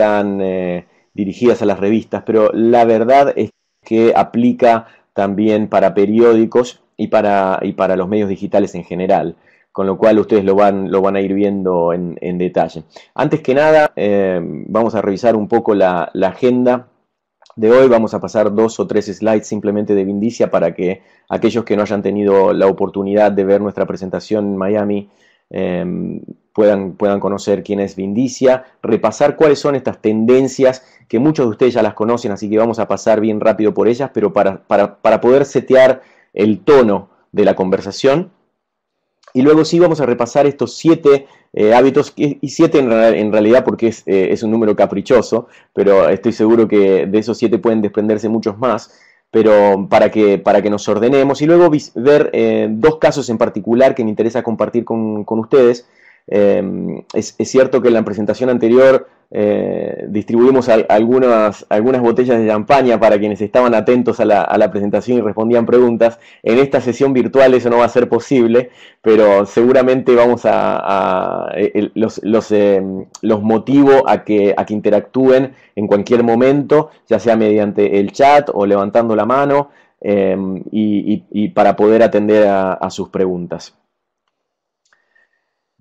están dirigidas a las revistas, pero la verdad es que aplica también para periódicos y para los medios digitales en general, con lo cual ustedes lo van a ir viendo en detalle. Antes que nada, vamos a revisar un poco la agenda de hoy. Vamos a pasar 2 o 3 slides simplemente de Vindicia para que aquellos que no hayan tenido la oportunidad de ver nuestra presentación en Miami puedan conocer quién es Vindicia, repasar cuáles son estas tendencias que muchos de ustedes ya las conocen, así que vamos a pasar bien rápido por ellas, pero para poder setear el tono de la conversación. Y luego sí vamos a repasar estos 7 hábitos, y 7 en realidad porque es un número caprichoso, pero estoy seguro que de esos 7 pueden desprenderse muchos más, pero para que nos ordenemos y luego ver 2 casos en particular que me interesa compartir con ustedes. Es cierto que en la presentación anterior distribuimos algunas botellas de champaña para quienes estaban atentos a la presentación y respondían preguntas. En esta sesión virtual eso no va a ser posible, pero seguramente los motivo a que interactúen en cualquier momento, ya sea mediante el chat o levantando la mano, y para poder atender a sus preguntas.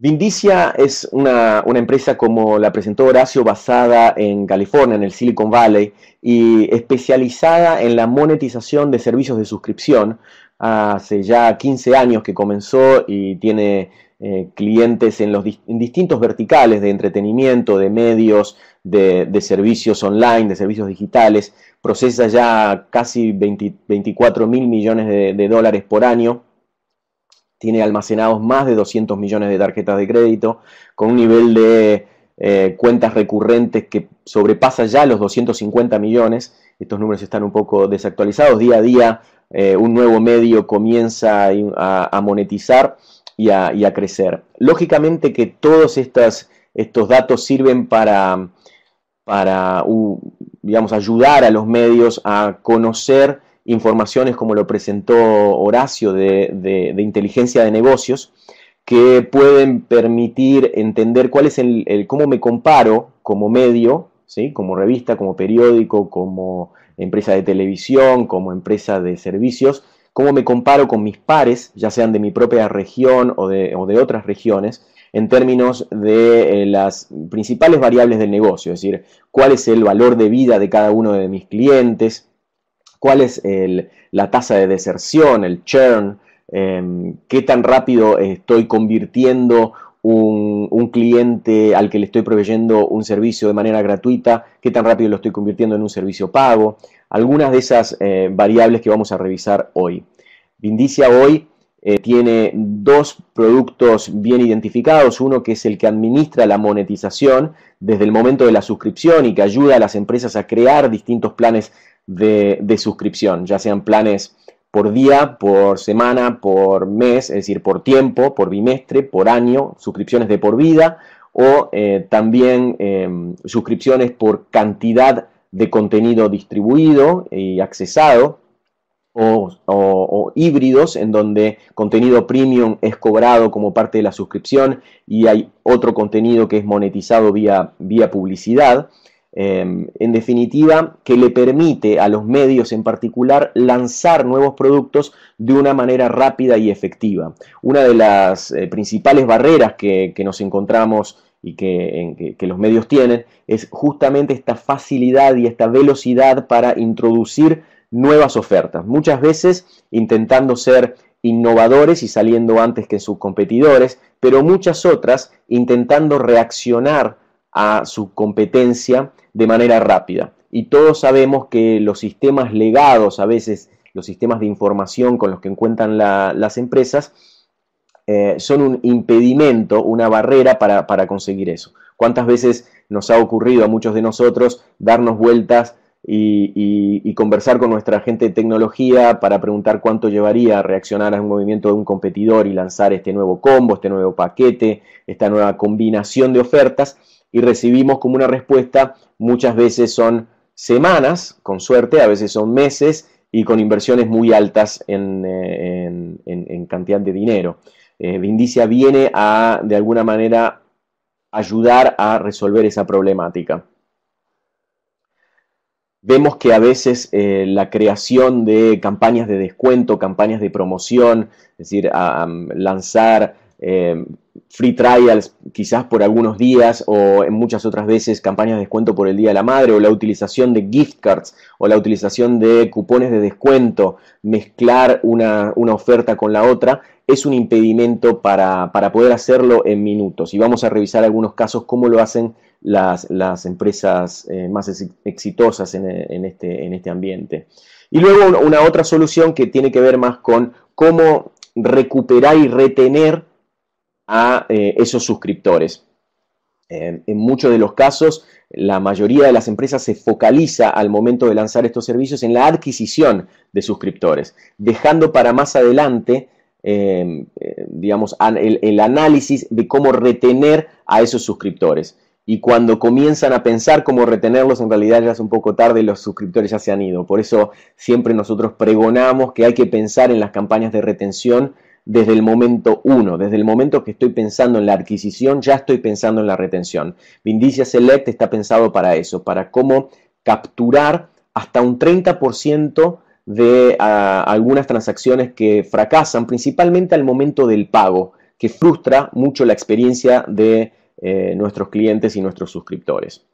Vindicia es una empresa, como la presentó Horacio, basada en California, en el Silicon Valley, y especializada en la monetización de servicios de suscripción. Hace ya 15 años que comenzó y tiene clientes en distintos verticales de entretenimiento, de medios, de servicios online, de servicios digitales. Procesa ya casi 24 mil millones de dólares por año. Tiene almacenados más de 200 millones de tarjetas de crédito, con un nivel de cuentas recurrentes que sobrepasa ya los 250 millones. Estos números están un poco desactualizados. Día a día un nuevo medio comienza a monetizar y a crecer. Lógicamente que todos estos datos sirven para digamos, ayudar a los medios a conocer informaciones, como lo presentó Horacio, de inteligencia de negocios, que pueden permitir entender cuál es cómo me comparo como medio, ¿sí? Como revista, como periódico, como empresa de televisión, como empresa de servicios, cómo me comparo con mis pares, ya sean de mi propia región o de otras regiones, en términos de las principales variables del negocio, es decir, cuál es el valor de vida de cada uno de mis clientes, cuál es la tasa de deserción, el churn, qué tan rápido estoy convirtiendo un cliente al que le estoy proveyendo un servicio de manera gratuita, qué tan rápido lo estoy convirtiendo en un servicio pago. Algunas de esas variables que vamos a revisar hoy. Vindicia hoy tiene 2 productos bien identificados, uno que es el que administra la monetización desde el momento de la suscripción y que ayuda a las empresas a crear distintos planes de suscripción, ya sean planes por día, por semana, por mes, es decir, por tiempo, por bimestre, por año, suscripciones de por vida, o también suscripciones por cantidad de contenido distribuido y accesado, o híbridos, en donde contenido premium es cobrado como parte de la suscripción y hay otro contenido que es monetizado vía publicidad. En definitiva, que le permite a los medios en particular lanzar nuevos productos de una manera rápida y efectiva. Una de las principales barreras que nos encontramos y que los medios tienen es justamente esta facilidad y esta velocidad para introducir nuevas ofertas, muchas veces intentando ser innovadores y saliendo antes que sus competidores, pero muchas otras intentando reaccionar a su competencia de manera rápida. Y todos sabemos que los sistemas legados, a veces los sistemas de información con los que encuentran las empresas, son un impedimento, una barrera para conseguir eso. ¿Cuántas veces nos ha ocurrido a muchos de nosotros darnos vueltas y conversar con nuestra gente de tecnología para preguntar cuánto llevaría a reaccionar a un movimiento de un competidor y lanzar este nuevo combo, este nuevo paquete, esta nueva combinación de ofertas, y recibimos como una respuesta, muchas veces son semanas, con suerte, a veces son meses, y con inversiones muy altas en cantidad de dinero. Vindicia viene a, de alguna manera, ayudar a resolver esa problemática. Vemos que a veces la creación de campañas de descuento, campañas de promoción, es decir, lanzar free trials quizás por algunos días o en muchas otras veces campañas de descuento por el Día de la Madre, o la utilización de gift cards o la utilización de cupones de descuento, mezclar una oferta con la otra, es un impedimento para poder hacerlo en minutos. Y vamos a revisar algunos casos cómo lo hacen las empresas más exitosas en este ambiente. Y luego una otra solución que tiene que ver más con cómo recuperar y retener a esos suscriptores. En muchos de los casos, la mayoría de las empresas se focaliza al momento de lanzar estos servicios en la adquisición de suscriptores, dejando para más adelante digamos, el análisis de cómo retener a esos suscriptores. Y cuando comienzan a pensar cómo retenerlos, en realidad ya es un poco tarde, los suscriptores ya se han ido. Por eso siempre nosotros pregonamos que hay que pensar en las campañas de retención desde el momento 1, desde el momento que estoy pensando en la adquisición, ya estoy pensando en la retención. Vindicia Select está pensado para eso, para cómo capturar hasta un 30% de algunas transacciones que fracasan, principalmente al momento del pago, que frustra mucho la experiencia de nuestros clientes y nuestros suscriptores.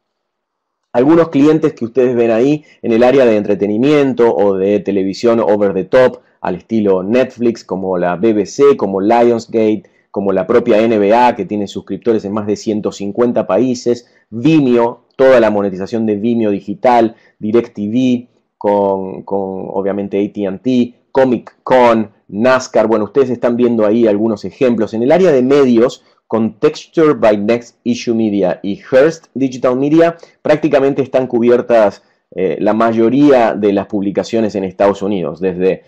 Algunos clientes que ustedes ven ahí en el área de entretenimiento o de televisión over the top, al estilo Netflix, como la BBC, como Lionsgate, como la propia NBA, que tiene suscriptores en más de 150 países, Vimeo, toda la monetización de Vimeo digital, DirecTV, con obviamente AT&T, Comic Con, NASCAR. Bueno, ustedes están viendo ahí algunos ejemplos. En el área de medios, con Texture by Next Issue Media y Hearst Digital Media, prácticamente están cubiertas la mayoría de las publicaciones en Estados Unidos, desde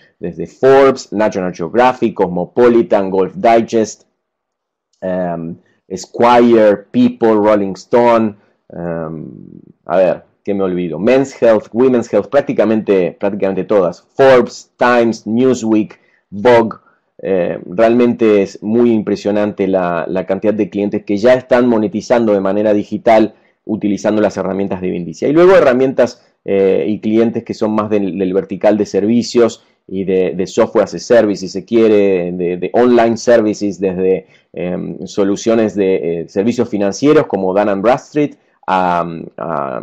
Forbes, National Geographic, Cosmopolitan, Golf Digest, Esquire, People, Rolling Stone, a ver, ¿qué me olvido? Men's Health, Women's Health, prácticamente todas. Forbes, Times, Newsweek, Vogue. Realmente es muy impresionante la cantidad de clientes que ya están monetizando de manera digital utilizando las herramientas de Vindicia. Y luego herramientas y clientes que son más del vertical de servicios y de software as a service, si se quiere, de online services, desde soluciones de servicios financieros como Dun & Bradstreet, a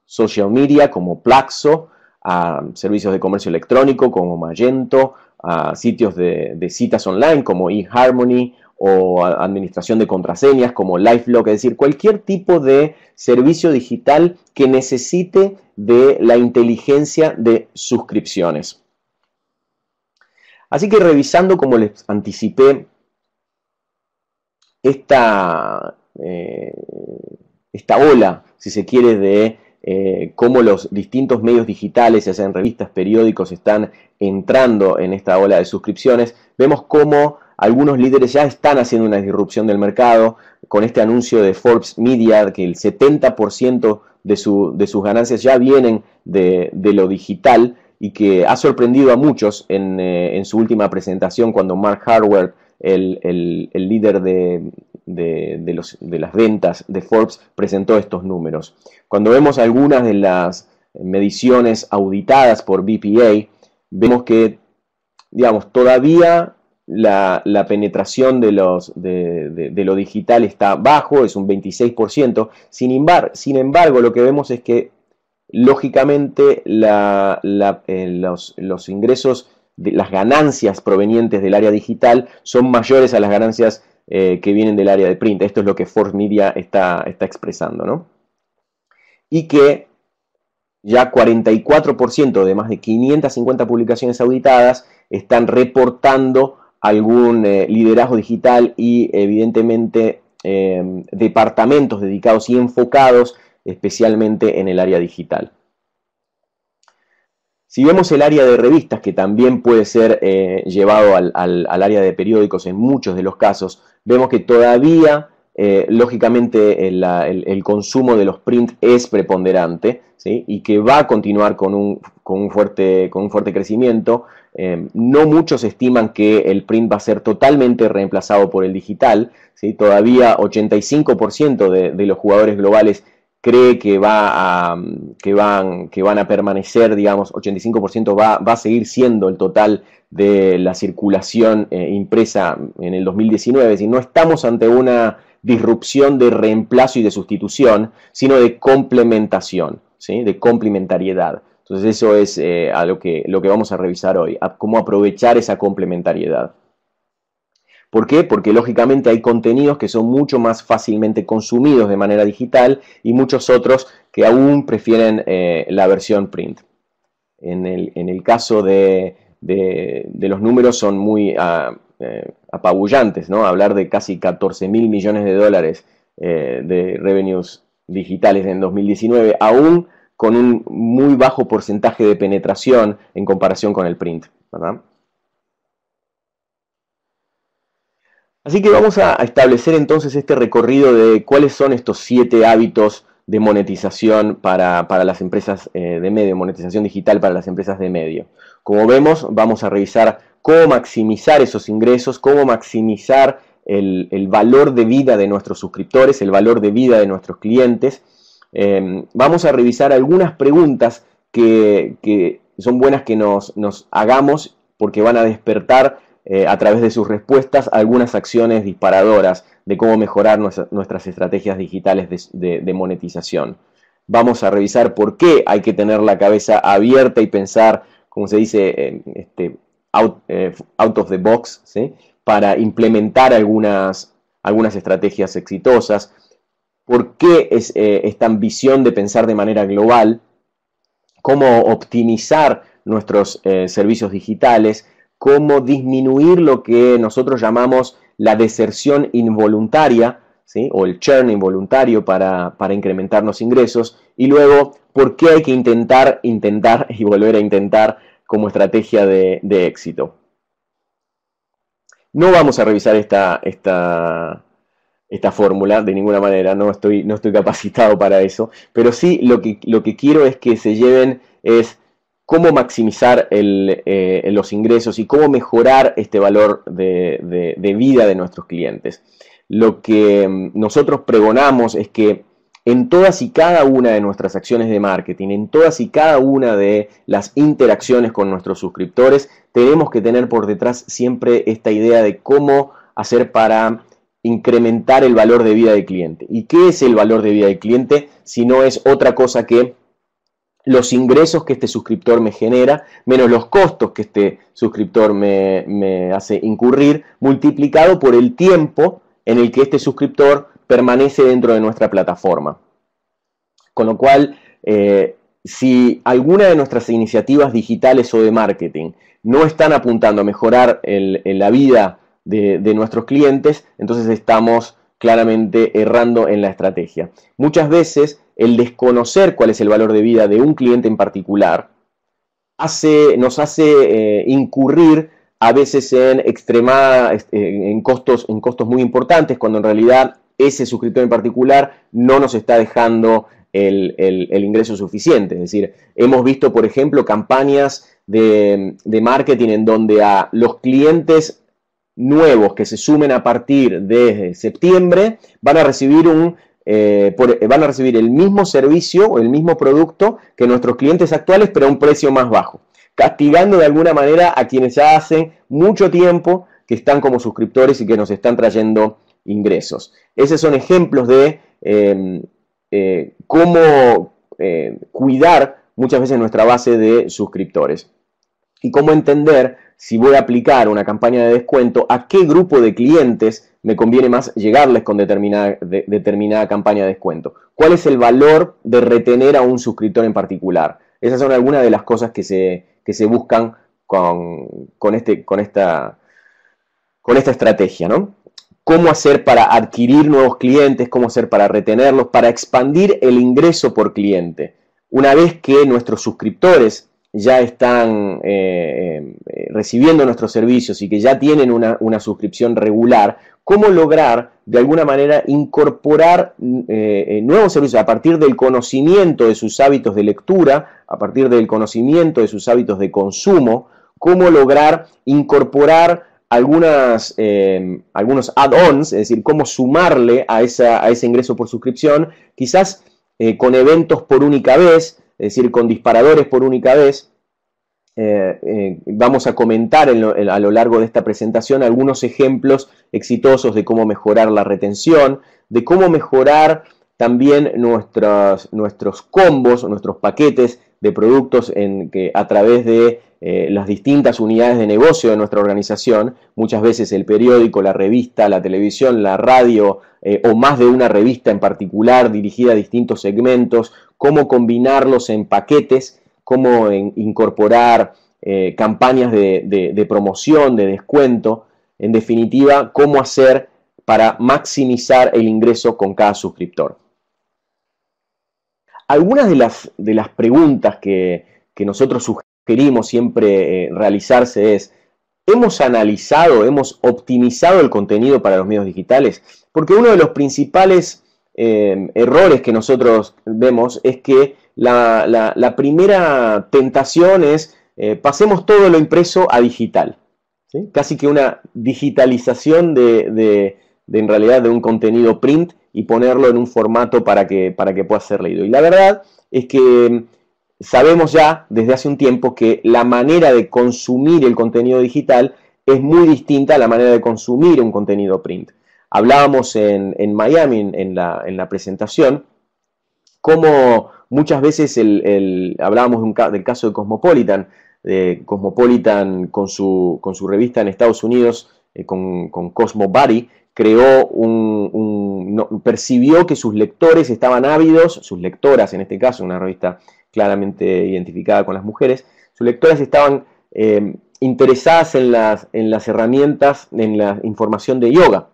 social media como Plaxo, a servicios de comercio electrónico como Magento, a sitios de citas online como eHarmony, o administración de contraseñas como LifeLock, es decir, cualquier tipo de servicio digital que necesite de la inteligencia de suscripciones. Así que revisando, como les anticipé, esta ola, si se quiere, de cómo los distintos medios digitales, ya sean revistas, periódicos, están entrando en esta ola de suscripciones, vemos cómo algunos líderes ya están haciendo una disrupción del mercado con este anuncio de Forbes Media, que el 70% de sus ganancias ya vienen de lo digital, y que ha sorprendido a muchos en su última presentación cuando Mark Harvard, el líder de las ventas de Forbes, presentó estos números. Cuando vemos algunas de las mediciones auditadas por BPA, vemos que, digamos, todavía la penetración de lo digital está bajo, es un 26%. Sin embargo, lo que vemos es que, lógicamente, los ingresos, las ganancias provenientes del área digital son mayores a las ganancias que vienen del área de print. Esto es lo que Forbes Media está expresando, ¿no? Y que ya 44% de más de 550 publicaciones auditadas están reportando algún liderazgo digital y, evidentemente, departamentos dedicados y enfocados especialmente en el área digital. Si vemos el área de revistas, que también puede ser llevado al área de periódicos en muchos de los casos, vemos que todavía, lógicamente, el consumo de los print es preponderante, ¿sí? Y que va a continuar con un fuerte crecimiento. No muchos estiman que el print va a ser totalmente reemplazado por el digital, ¿sí? Todavía 85% de los jugadores globales cree que van a permanecer, digamos, 85% va a seguir siendo el total de la circulación impresa en el 2019, es decir, no estamos ante una disrupción de reemplazo y de sustitución, sino de complementación, ¿sí? De complementariedad. Entonces eso es lo que vamos a revisar hoy, cómo aprovechar esa complementariedad. ¿Por qué? Porque lógicamente hay contenidos que son mucho más fácilmente consumidos de manera digital y muchos otros que aún prefieren la versión print. En el caso de los números son muy apabullantes, ¿no? Hablar de casi 14.000 millones de dólares de revenues digitales en 2019, aún con un muy bajo porcentaje de penetración en comparación con el print, ¿verdad? Así que vamos a establecer entonces este recorrido de cuáles son estos 7 hábitos de monetización para las empresas de medio, monetización digital para las empresas de medio. Como vemos, vamos a revisar cómo maximizar esos ingresos, cómo maximizar el valor de vida de nuestros suscriptores, el valor de vida de nuestros clientes. Vamos a revisar algunas preguntas que son buenas que nos hagamos porque van a despertar a través de sus respuestas algunas acciones disparadoras de cómo mejorar nuestras estrategias digitales de monetización. Vamos a revisar por qué hay que tener la cabeza abierta y pensar, como se dice, out of the box, ¿sí? Para implementar algunas estrategias exitosas. ¿Por qué es esta ambición de pensar de manera global? ¿Cómo optimizar nuestros servicios digitales? Cómo disminuir lo que nosotros llamamos la deserción involuntaria, ¿sí? O el churn involuntario para incrementar los ingresos, y luego por qué hay que intentar y volver a intentar como estrategia de éxito. No vamos a revisar esta fórmula de ninguna manera, no estoy capacitado para eso, pero sí lo que quiero es que se lleven cómo maximizar los ingresos y cómo mejorar este valor de vida de nuestros clientes. Lo que nosotros pregonamos es que en todas y cada una de nuestras acciones de marketing, en todas y cada una de las interacciones con nuestros suscriptores, tenemos que tener por detrás siempre esta idea de cómo hacer para incrementar el valor de vida del cliente. ¿Y qué es el valor de vida del cliente? Si no es otra cosa que los ingresos que este suscriptor me genera, menos los costos que este suscriptor me hace incurrir, multiplicado por el tiempo en el que este suscriptor permanece dentro de nuestra plataforma. Con lo cual, si alguna de nuestras iniciativas digitales o de marketing no están apuntando a mejorar la vida de nuestros clientes, entonces estamos claramente errando en la estrategia. Muchas veces el desconocer cuál es el valor de vida de un cliente en particular nos hace incurrir a veces en costos muy importantes, cuando en realidad ese suscriptor en particular no nos está dejando el ingreso suficiente. Es decir, hemos visto, por ejemplo, campañas de marketing en donde a los clientes nuevos que se sumen a partir de septiembre van a recibir el mismo servicio o el mismo producto que nuestros clientes actuales, pero a un precio más bajo, castigando de alguna manera a quienes ya hace mucho tiempo que están como suscriptores y que nos están trayendo ingresos. Esos son ejemplos de cómo cuidar muchas veces nuestra base de suscriptores y cómo entender si voy a aplicar una campaña de descuento, a qué grupo de clientes me conviene más llegarles con determinada campaña de descuento. ¿Cuál es el valor de retener a un suscriptor en particular? Esas son algunas de las cosas que se buscan con esta estrategia, ¿no? Cómo hacer para adquirir nuevos clientes, cómo hacer para retenerlos, para expandir el ingreso por cliente. Una vez que nuestros suscriptores ya están recibiendo nuestros servicios y que ya tienen una suscripción regular, cómo lograr de alguna manera incorporar nuevos servicios a partir del conocimiento de sus hábitos de lectura, a partir del conocimiento de sus hábitos de consumo, cómo lograr incorporar algunos add-ons, es decir, cómo sumarle a ese ingreso por suscripción, quizás con eventos por única vez, es decir, con disparadores por única vez. Vamos a comentar a lo largo de esta presentación algunos ejemplos exitosos de cómo mejorar la retención, de cómo mejorar también nuestros combos, nuestros paquetes de productos a través de las distintas unidades de negocio de nuestra organización, muchas veces el periódico, la revista, la televisión, la radio, o más de una revista en particular dirigida a distintos segmentos, cómo combinarlos en paquetes, cómo incorporar campañas de promoción, de descuento, en definitiva, cómo hacer para maximizar el ingreso con cada suscriptor. Algunas de las preguntas que nosotros sugerimos siempre realizarse es: ¿hemos analizado, hemos optimizado el contenido para los medios digitales? Porque uno de los principales errores que nosotros vemos es que la primera tentación es pasemos todo lo impreso a digital, ¿sí? Casi que una digitalización en realidad de un contenido print y ponerlo en un formato para que pueda ser leído. Y la verdad es que sabemos ya desde hace un tiempo que la manera de consumir el contenido digital es muy distinta a la manera de consumir un contenido print. Hablábamos en Miami en la presentación cómo muchas veces hablábamos del caso de Cosmopolitan. Cosmopolitan con su revista en Estados Unidos, con Cosmo Body, percibió que sus lectores estaban ávidos, sus lectoras en este caso, una revista claramente identificada con las mujeres, sus lectoras estaban interesadas en las herramientas, en la información de yoga,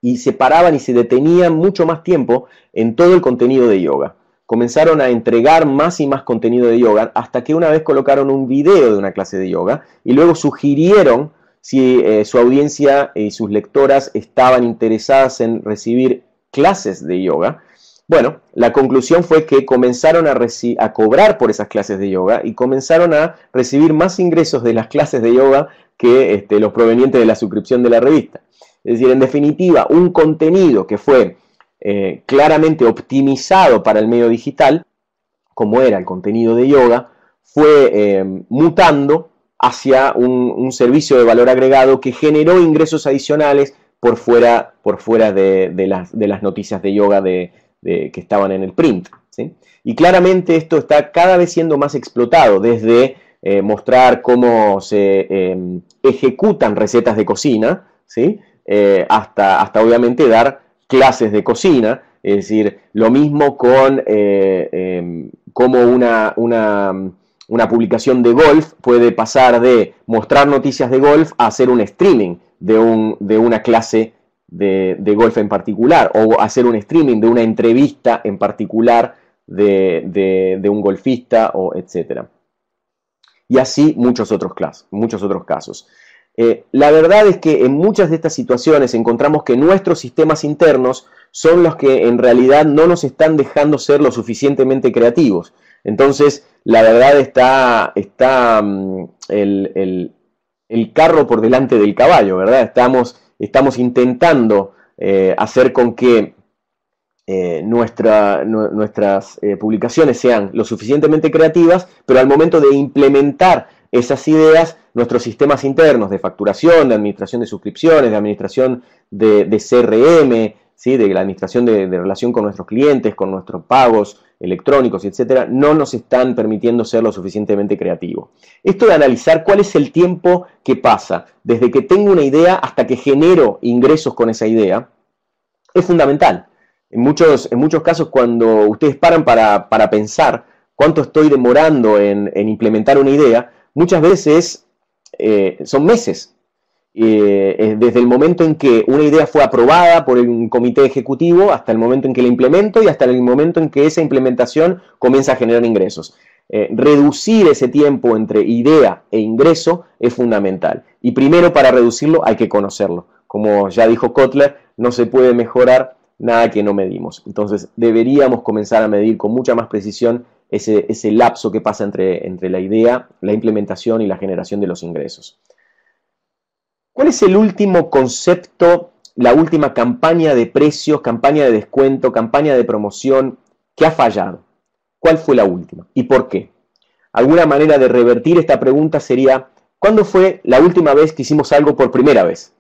y se paraban y se detenían mucho más tiempo en todo el contenido de yoga. Comenzaron a entregar más y más contenido de yoga hasta que una vez colocaron un video de una clase de yoga y luego sugirieron si su audiencia y sus lectoras estaban interesadas en recibir clases de yoga. Bueno, la conclusión fue que comenzaron a cobrar por esas clases de yoga y comenzaron a recibir más ingresos de las clases de yoga que los provenientes de la suscripción de la revista. Es decir, en definitiva, un contenido que fue claramente optimizado para el medio digital, como era el contenido de yoga, fue mutando hacia un servicio de valor agregado que generó ingresos adicionales por fuera de las noticias de yoga que estaban en el print, ¿sí? Y claramente esto está cada vez siendo más explotado, desde mostrar cómo se ejecutan recetas de cocina, ¿sí? Hasta obviamente dar clases de cocina, es decir, lo mismo con cómo una publicación de golf puede pasar de mostrar noticias de golf a hacer un streaming de una clase de golf en particular, o hacer un streaming de una entrevista en particular de un golfista, etc. Y así muchos otros casos. La verdad es que en muchas de estas situaciones encontramos que nuestros sistemas internos son los que en realidad no nos están dejando ser lo suficientemente creativos. Entonces, la verdad está el carro por delante del caballo, ¿verdad? Estamos intentando hacer con que nuestras publicaciones sean lo suficientemente creativas, pero al momento de implementar esas ideas, nuestros sistemas internos de facturación, de administración de suscripciones, de administración de CRM, ¿sí? De la administración de relación con nuestros clientes, con nuestros pagos electrónicos, etcétera, no nos están permitiendo ser lo suficientemente creativos. Esto de analizar cuál es el tiempo que pasa desde que tengo una idea hasta que genero ingresos con esa idea es fundamental. En muchos casos, cuando ustedes paran para pensar cuánto estoy demorando en implementar una idea, muchas veces son meses. Desde el momento en que una idea fue aprobada por un comité ejecutivo hasta el momento en que la implemento y hasta el momento en que esa implementación comienza a generar ingresos. Reducir ese tiempo entre idea e ingreso es fundamental. Y primero, para reducirlo hay que conocerlo. Como ya dijo Kotler, no se puede mejorar nada que no medimos. Entonces deberíamos comenzar a medir con mucha más precisión ese lapso que pasa entre la idea, la implementación y la generación de los ingresos. ¿Cuál es el último concepto, la última campaña de precios, campaña de descuento, campaña de promoción ¿Qué ha fallado? ¿Cuál fue la última? ¿Y por qué? Alguna manera de revertir esta pregunta sería, ¿cuándo fue la última vez que hicimos algo por primera vez?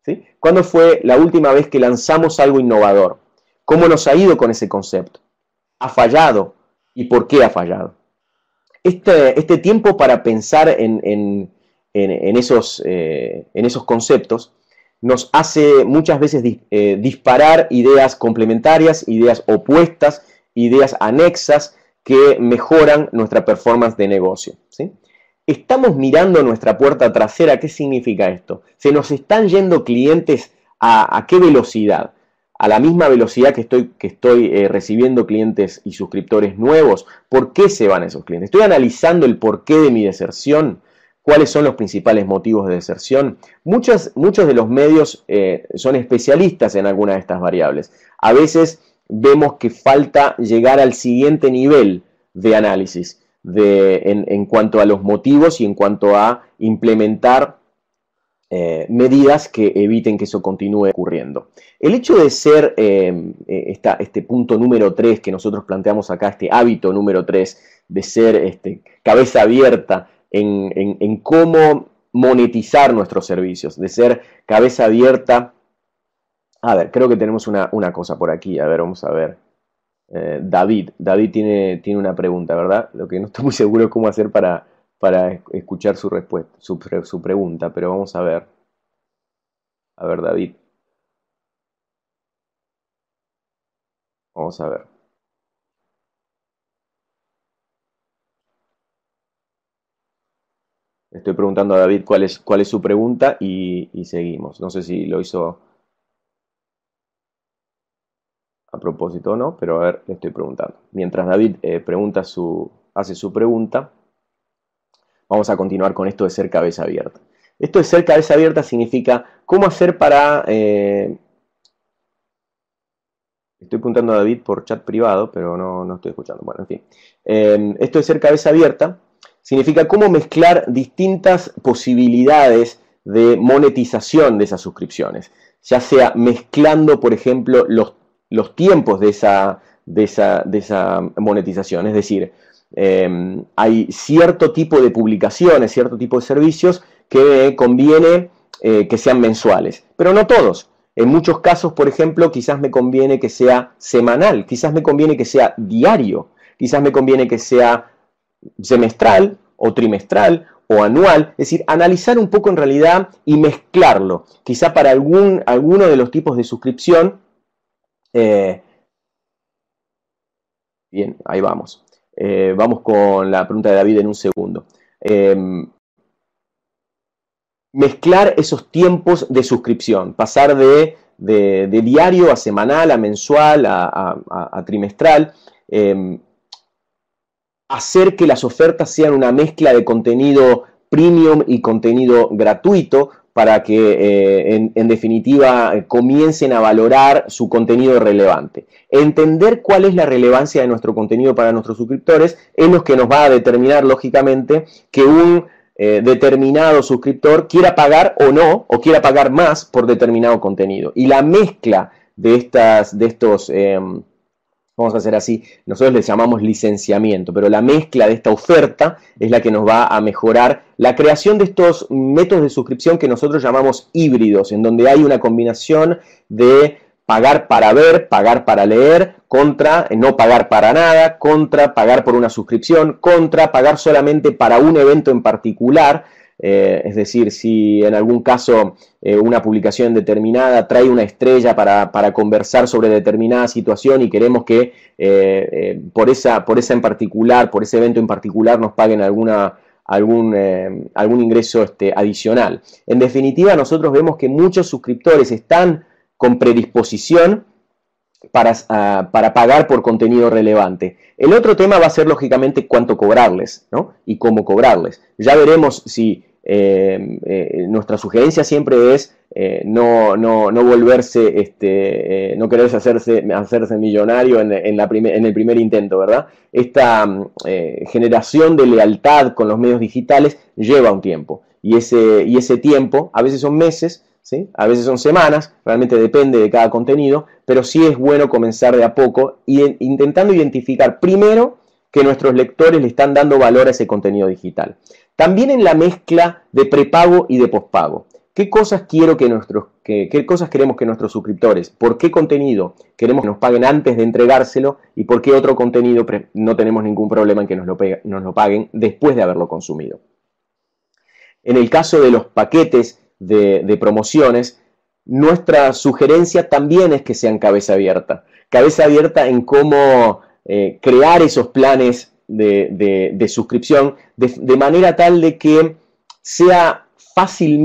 ¿Sí? ¿Cuándo fue la última vez que lanzamos algo innovador? ¿Cómo nos ha ido con ese concepto? ¿Ha fallado? ¿Y por qué ha fallado? Este tiempo para pensar en esos conceptos nos hace muchas veces disparar ideas complementarias, ideas opuestas, ideas anexas que mejoran nuestra performance de negocio, ¿sí? Estamos mirando nuestra puerta trasera. ¿Qué significa esto? Se nos están yendo clientes ¿a qué velocidad? A la misma velocidad que estoy recibiendo clientes y suscriptores nuevos. ¿Por qué se van esos clientes? Estoy analizando el porqué de mi deserción. ¿Cuáles son los principales motivos de deserción? Muchos de los medios son especialistas en alguna de estas variables. A veces vemos que falta llegar al siguiente nivel de análisis en cuanto a los motivos y en cuanto a implementar medidas que eviten que eso continúe ocurriendo. El hecho de ser este punto número 3 que nosotros planteamos acá, este hábito número 3, de ser cabeza abierta en cómo monetizar nuestros servicios, de ser cabeza abierta. A ver, creo que tenemos una cosa por aquí. A ver, vamos a ver. David tiene una pregunta, ¿verdad? Lo que no estoy muy seguro es cómo hacer para escuchar su respuesta, su pregunta, pero vamos a ver. A ver, David. Vamos a ver. Estoy preguntando a David cuál es su pregunta y seguimos. No sé si lo hizo a propósito o no, pero a ver, le estoy preguntando. Mientras David hace su pregunta, vamos a continuar con esto de ser cabeza abierta. Esto de ser cabeza abierta significa cómo hacer para... Estoy preguntando a David por chat privado, pero no estoy escuchando. Bueno, en fin. Esto de ser cabeza abierta significa cómo mezclar distintas posibilidades de monetización de esas suscripciones. Ya sea mezclando, por ejemplo, los tiempos de esa monetización. Es decir, hay cierto tipo de publicaciones, cierto tipo de servicios que conviene que sean mensuales, pero no todos. En muchos casos, por ejemplo, quizás me conviene que sea semanal, quizás me conviene que sea diario, quizás me conviene que sea semestral o trimestral o anual. Es decir, analizar un poco en realidad y mezclarlo. Quizá para alguno de los tipos de suscripción. Bien, ahí vamos. Vamos con la pregunta de David en un segundo. Mezclar esos tiempos de suscripción, pasar de diario a semanal, a mensual, a trimestral, hacer que las ofertas sean una mezcla de contenido premium y contenido gratuito para que en definitiva comiencen a valorar su contenido relevante. Entender cuál es la relevancia de nuestro contenido para nuestros suscriptores es lo que nos va a determinar lógicamente que un determinado suscriptor quiera pagar o no, o quiera pagar más por determinado contenido. Y la mezcla de estos, vamos a hacer así, nosotros les llamamos licenciamiento, pero la mezcla de esta oferta es la que nos va a mejorar la creación de estos métodos de suscripción que nosotros llamamos híbridos, en donde hay una combinación de pagar para ver, pagar para leer, contra no pagar para nada, contra pagar por una suscripción, contra pagar solamente para un evento en particular. Es decir, si en algún caso una publicación determinada trae una estrella para conversar sobre determinada situación y queremos que por esa en particular, por ese evento en particular nos paguen algún ingreso adicional. En definitiva, nosotros vemos que muchos suscriptores están con predisposición para pagar por contenido relevante. El otro tema va a ser lógicamente cuánto cobrarles, ¿no? Y cómo cobrarles. Ya veremos si nuestra sugerencia siempre es no volverse, no quererse hacerse millonario en el primer intento, ¿verdad? Esta generación de lealtad con los medios digitales lleva un tiempo y ese tiempo, a veces son meses, ¿sí? A veces son semanas, realmente depende de cada contenido, pero sí es bueno comenzar de a poco intentando identificar primero que nuestros lectores le están dando valor a ese contenido digital. También en la mezcla de prepago y de pospago. ¿Qué cosas qué cosas queremos que nuestros suscriptores? ¿Por qué contenido queremos que nos paguen antes de entregárselo? ¿Y por qué otro contenido no tenemos ningún problema en que nos lo paguen después de haberlo consumido? En el caso de los paquetes de promociones, nuestra sugerencia también es que sean cabeza abierta. Cabeza abierta en cómo crear esos planes de suscripción de manera tal de que sea fácil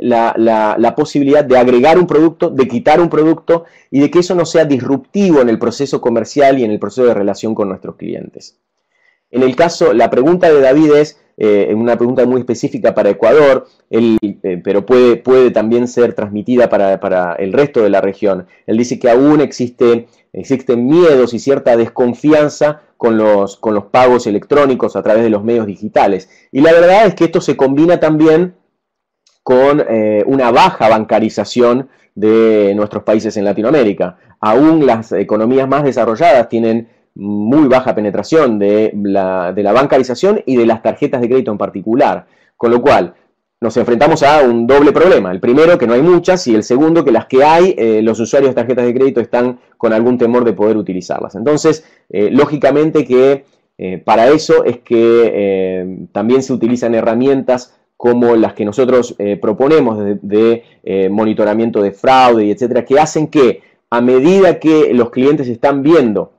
la posibilidad de agregar un producto, de quitar un producto y de que eso no sea disruptivo en el proceso comercial y en el proceso de relación con nuestros clientes. En el caso, la pregunta de David es una pregunta muy específica para Ecuador, pero puede también ser transmitida para el resto de la región. Él dice que aún existen miedos y cierta desconfianza con los pagos electrónicos a través de los medios digitales. Y la verdad es que esto se combina también con una baja bancarización de nuestros países en Latinoamérica. Aún las economías más desarrolladas tienen muy baja penetración de la bancarización y de las tarjetas de crédito en particular. Con lo cual, nos enfrentamos a un doble problema. El primero, que no hay muchas, y el segundo, que las que hay, los usuarios de tarjetas de crédito están con algún temor de poder utilizarlas. Entonces, lógicamente que para eso es que también se utilizan herramientas como las que nosotros proponemos de monitoramiento de fraude y etcétera, que hacen que a medida que los clientes están viendo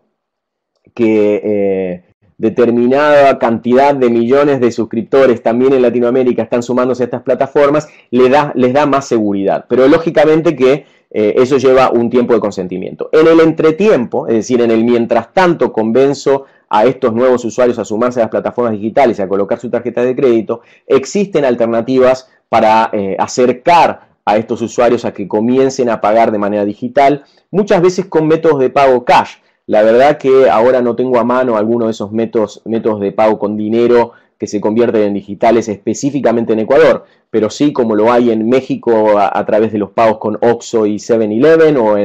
que determinada cantidad de millones de suscriptores también en Latinoamérica están sumándose a estas plataformas, les da más seguridad. Pero lógicamente que eso lleva un tiempo de consentimiento. En el entretiempo, es decir, en el mientras tanto convenzo a estos nuevos usuarios a sumarse a las plataformas digitales y a colocar su tarjeta de crédito, existen alternativas para acercar a estos usuarios a que comiencen a pagar de manera digital, muchas veces con métodos de pago cash. La verdad que ahora no tengo a mano alguno de esos métodos de pago con dinero que se convierten en digitales específicamente en Ecuador, pero sí como lo hay en México a través de los pagos con Oxxo y 7-Eleven, o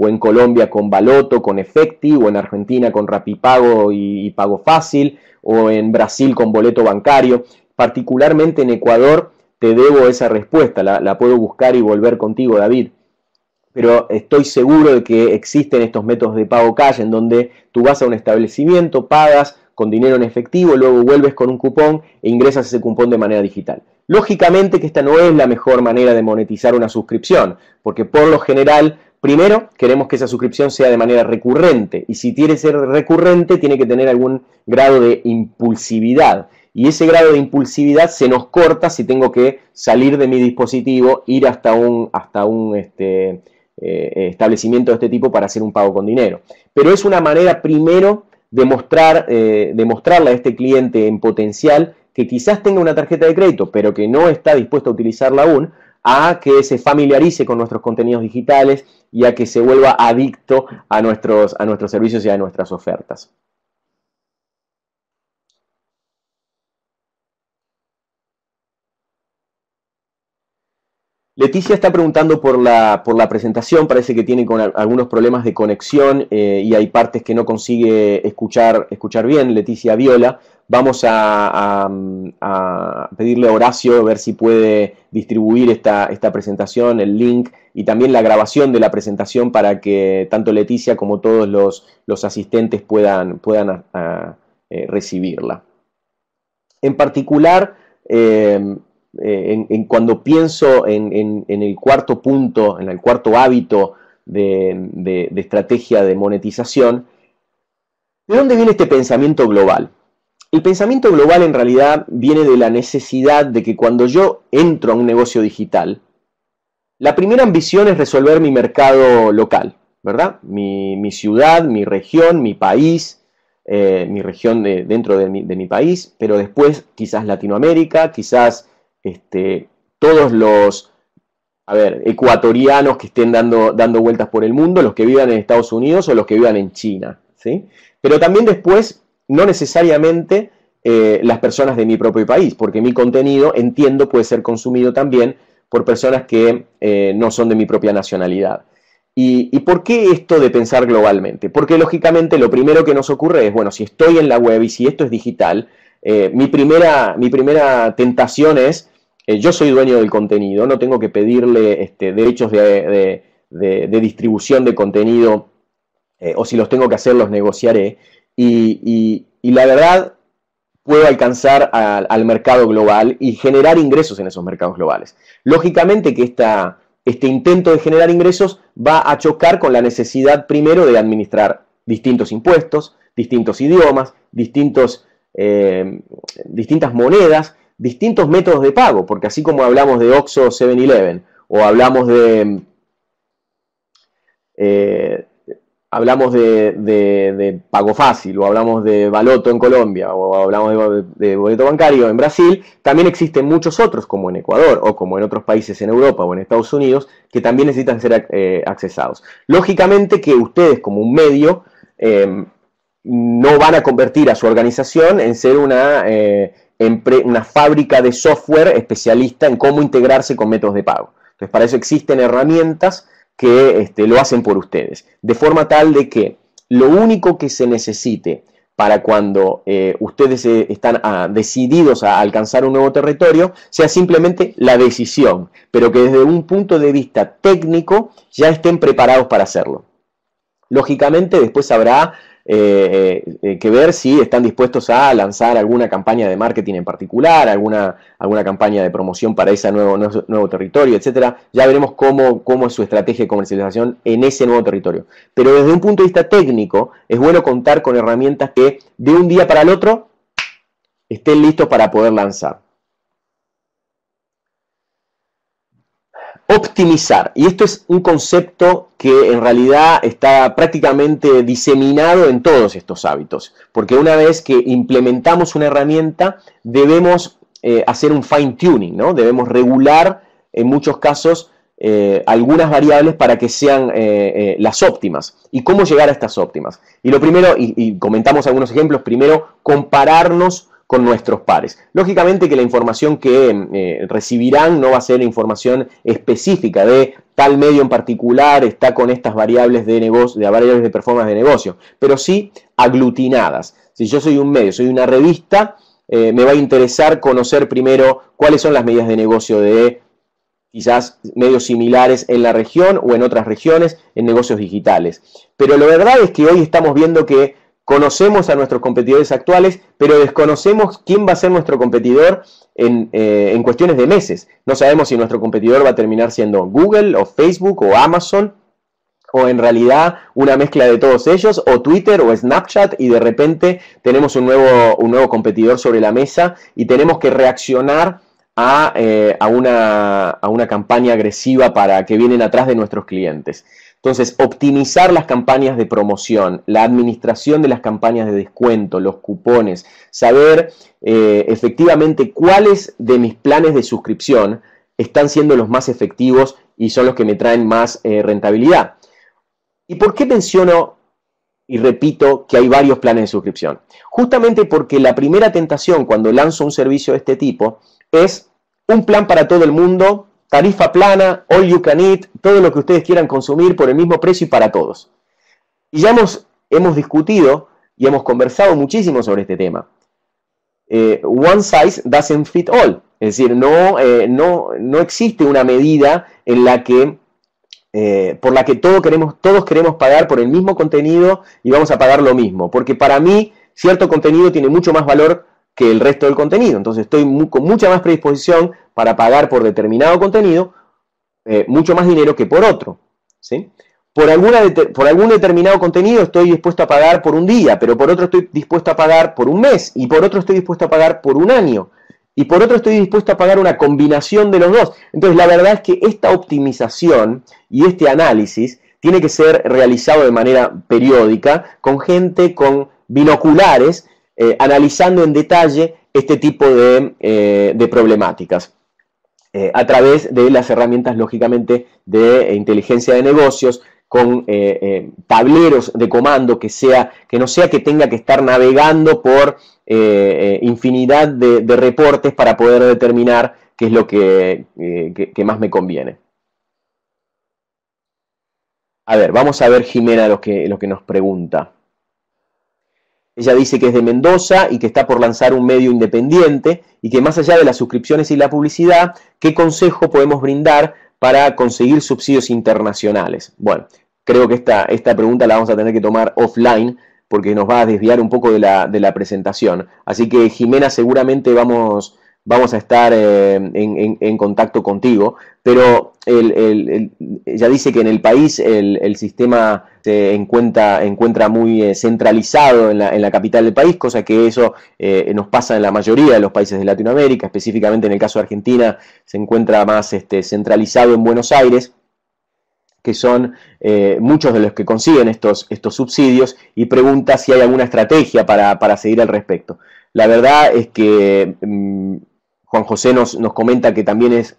en Colombia con Baloto, con Efecti, o en Argentina con Rapipago y Pago Fácil, o en Brasil con boleto bancario. Particularmente en Ecuador te debo esa respuesta, la puedo buscar y volver contigo, David. Pero estoy seguro de que existen estos métodos de pago cash en donde tú vas a un establecimiento, pagas con dinero en efectivo, luego vuelves con un cupón e ingresas ese cupón de manera digital. Lógicamente que esta no es la mejor manera de monetizar una suscripción, porque por lo general, primero, queremos que esa suscripción sea de manera recurrente, y si quiere ser recurrente, tiene que tener algún grado de impulsividad. Y ese grado de impulsividad se nos corta si tengo que salir de mi dispositivo, ir hasta un establecimiento de este tipo para hacer un pago con dinero. Pero es una manera primero de mostrarle a este cliente en potencial que quizás tenga una tarjeta de crédito, pero que no está dispuesto a utilizarla aún, a que se familiarice con nuestros contenidos digitales y a que se vuelva adicto a nuestros servicios y a nuestras ofertas. Leticia está preguntando por la presentación, parece que tiene algunos problemas de conexión y hay partes que no consigue escuchar bien. Leticia Viola, vamos a pedirle a Horacio a ver si puede distribuir esta presentación, el link y también la grabación de la presentación para que tanto Leticia como todos los asistentes puedan recibirla. En particular, cuando pienso en el cuarto punto, en el cuarto hábito de estrategia de monetización, ¿de dónde viene este pensamiento global? El pensamiento global en realidad viene de la necesidad de que cuando yo entro a un negocio digital, la primera ambición es resolver mi mercado local, ¿verdad? Mi ciudad, mi región, mi país, mi región dentro de mi país, pero después quizás Latinoamérica, quizás todos los ecuatorianos que estén dando vueltas por el mundo, los que vivan en Estados Unidos o los que vivan en China, ¿sí? Pero también después, no necesariamente las personas de mi propio país, porque mi contenido, entiendo, puede ser consumido también por personas que no son de mi propia nacionalidad. ¿Y por qué esto de pensar globalmente? Porque lógicamente lo primero que nos ocurre es, bueno, si estoy en la web y si esto es digital, mi primera tentación es, yo soy dueño del contenido, no tengo que pedirle derechos de distribución de contenido, o si los tengo que hacer los negociaré, y la verdad puedo alcanzar al mercado global y generar ingresos en esos mercados globales. Lógicamente que este intento de generar ingresos va a chocar con la necesidad primero de administrar distintos impuestos, distintos idiomas, distintas monedas, distintos métodos de pago, porque así como hablamos de Oxxo o 7-Eleven, o hablamos de Pago Fácil, o hablamos de Baloto en Colombia, o hablamos de boleto bancario en Brasil, también existen muchos otros, como en Ecuador, o como en otros países en Europa o en Estados Unidos, que también necesitan ser accesados. Lógicamente que ustedes, como un medio, no van a convertir a su organización en ser una fábrica de software especialista en cómo integrarse con métodos de pago. Entonces, para eso existen herramientas que lo hacen por ustedes, de forma tal de que lo único que se necesite para cuando ustedes están decididos a alcanzar un nuevo territorio sea simplemente la decisión, pero que desde un punto de vista técnico ya estén preparados para hacerlo. Lógicamente después habrá que ver si están dispuestos a lanzar alguna campaña de marketing en particular, alguna campaña de promoción para ese nuevo territorio, etc. Ya veremos cómo es su estrategia de comercialización en ese nuevo territorio. Pero desde un punto de vista técnico, es bueno contar con herramientas que de un día para el otro estén listos para poder lanzar. Optimizar, y esto es un concepto que en realidad está prácticamente diseminado en todos estos hábitos, porque una vez que implementamos una herramienta debemos hacer un fine tuning, ¿no? Debemos regular en muchos casos algunas variables para que sean las óptimas. ¿Y cómo llegar a estas óptimas? Y lo primero, y comentamos algunos ejemplos, primero compararnos con nuestros pares. Lógicamente que la información que recibirán no va a ser información específica de tal medio en particular, está con estas variables de negocio, variables de performance de negocio, pero sí aglutinadas. Si yo soy un medio, soy una revista, me va a interesar conocer primero cuáles son las medidas de negocio de quizás medios similares en la región o en otras regiones en negocios digitales. Pero la verdad es que hoy estamos viendo que conocemos a nuestros competidores actuales, pero desconocemos quién va a ser nuestro competidor en cuestiones de meses. No sabemos si nuestro competidor va a terminar siendo Google o Facebook o Amazon, o en realidad una mezcla de todos ellos, o Twitter o Snapchat, y de repente tenemos un nuevo competidor sobre la mesa y tenemos que reaccionar a una campaña agresiva para que vienen atrás de nuestros clientes. Entonces, optimizar las campañas de promoción, la administración de las campañas de descuento, los cupones, saber efectivamente cuáles de mis planes de suscripción están siendo los más efectivos y son los que me traen más rentabilidad. ¿Y por qué menciono y repito que hay varios planes de suscripción? Justamente porque la primera tentación cuando lanzo un servicio de este tipo es un plan para todo el mundo, tarifa plana, all you can eat, todo lo que ustedes quieran consumir por el mismo precio y para todos. Y ya hemos discutido y hemos conversado muchísimo sobre este tema. One size doesn't fit all. Es decir, no existe una medida en la que, por la que todos queremos pagar por el mismo contenido y vamos a pagar lo mismo. Porque para mí, cierto contenido tiene mucho más valor que el resto del contenido. Entonces estoy con mucha más predisposición para pagar por determinado contenido mucho más dinero que por otro, ¿sí? Por algún determinado contenido estoy dispuesto a pagar por un día, pero por otro estoy dispuesto a pagar por un mes, y por otro estoy dispuesto a pagar por un año, y por otro estoy dispuesto a pagar una combinación de los dos. Entonces la verdad es que esta optimización y este análisis tiene que ser realizado de manera periódica con gente con binoculares, analizando en detalle este tipo de problemáticas a través de las herramientas, lógicamente, de inteligencia de negocios, con tableros de comando que no sea que tenga que estar navegando por infinidad de reportes para poder determinar qué es lo que más me conviene. A ver, vamos a ver Jimena lo que nos pregunta. Ella dice que es de Mendoza y que está por lanzar un medio independiente y que más allá de las suscripciones y la publicidad, ¿qué consejo podemos brindar para conseguir subsidios internacionales? Bueno, creo que esta pregunta la vamos a tener que tomar offline porque nos va a desviar un poco de la presentación. Así que Jimena, seguramente vamos a estar en contacto contigo, pero ella dice que en el país el sistema se encuentra muy centralizado en la capital del país, cosa que eso nos pasa en la mayoría de los países de Latinoamérica, específicamente en el caso de Argentina se encuentra más centralizado en Buenos Aires, que son muchos de los que consiguen estos subsidios, y pregunta si hay alguna estrategia para seguir al respecto. La verdad es que Juan José nos comenta que también es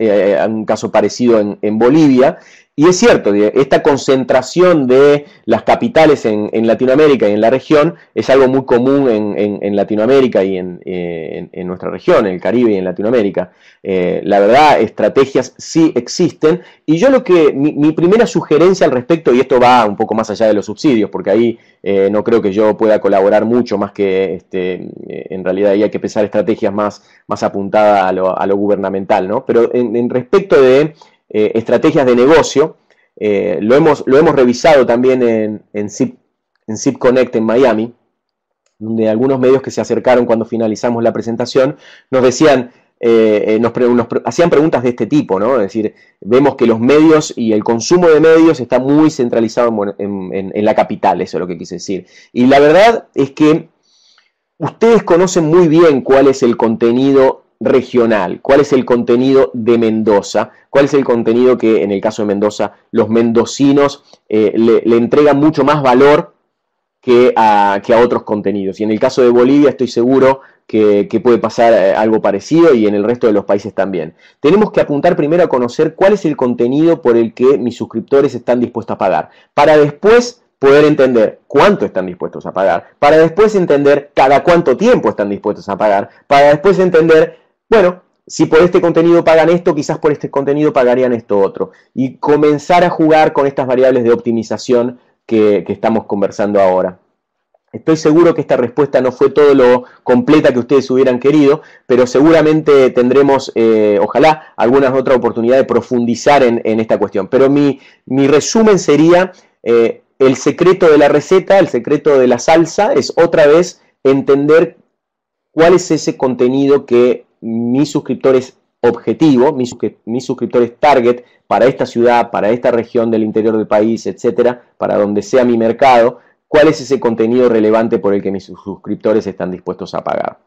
un caso parecido en Bolivia, y es cierto, esta concentración de las capitales en Latinoamérica y en la región es algo muy común en Latinoamérica y en nuestra región, en el Caribe y en Latinoamérica. La verdad, estrategias sí existen, y yo mi primera sugerencia al respecto, y esto va un poco más allá de los subsidios, porque ahí no creo que yo pueda colaborar mucho, más que en realidad ahí hay que pensar estrategias más apuntadas a lo gubernamental, ¿no? Pero en respecto de estrategias de negocio, lo hemos revisado también en SIP Connect en Miami, donde algunos medios que se acercaron cuando finalizamos la presentación nos decían, nos hacían preguntas de este tipo, ¿no? Es decir, vemos que los medios y el consumo de medios está muy centralizado en la capital, eso es lo que quise decir. Y la verdad es que ustedes conocen muy bien cuál es el contenido regional, cuál es el contenido de Mendoza, cuál es el contenido que en el caso de Mendoza los mendocinos le entregan mucho más valor que a otros contenidos. Y en el caso de Bolivia estoy seguro que puede pasar algo parecido, y en el resto de los países también. Tenemos que apuntar primero a conocer cuál es el contenido por el que mis suscriptores están dispuestos a pagar, para después poder entender cuánto están dispuestos a pagar, para después entender cada cuánto tiempo están dispuestos a pagar, para después entender, bueno, si por este contenido pagan esto, quizás por este contenido pagarían esto otro, y comenzar a jugar con estas variables de optimización que estamos conversando ahora. Estoy seguro que esta respuesta no fue todo lo completa que ustedes hubieran querido, pero seguramente tendremos, ojalá, alguna otra oportunidad de profundizar en esta cuestión. Pero mi resumen sería, el secreto de la receta, el secreto de la salsa, es otra vez entender cuál es ese contenido que mis suscriptores objetivo, mis suscriptores target para esta ciudad, para esta región del interior del país, etcétera, para donde sea mi mercado, cuál es ese contenido relevante por el que mis suscriptores están dispuestos a pagar.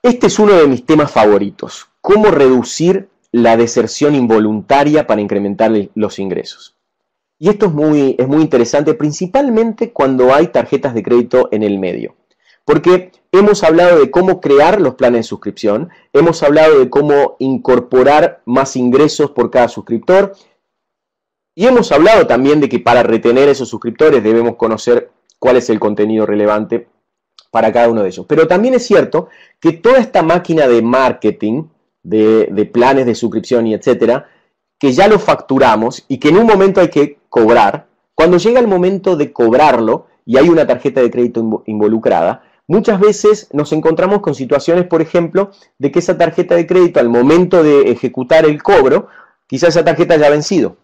Este es uno de mis temas favoritos: cómo reducir la deserción involuntaria para incrementar los ingresos. Y esto es muy interesante, principalmente cuando hay tarjetas de crédito en el medio. Porque hemos hablado de cómo crear los planes de suscripción, hemos hablado de cómo incorporar más ingresos por cada suscriptor, y hemos hablado también de que para retener esos suscriptores debemos conocer cuál es el contenido relevante para cada uno de ellos. Pero también es cierto que toda esta máquina de marketing, de planes de suscripción y etcétera, que ya lo facturamos y que en un momento hay que cobrar, cuando llega el momento de cobrarlo y hay una tarjeta de crédito involucrada, muchas veces nos encontramos con situaciones, por ejemplo, de que esa tarjeta de crédito al momento de ejecutar el cobro, quizás esa tarjeta haya vencido.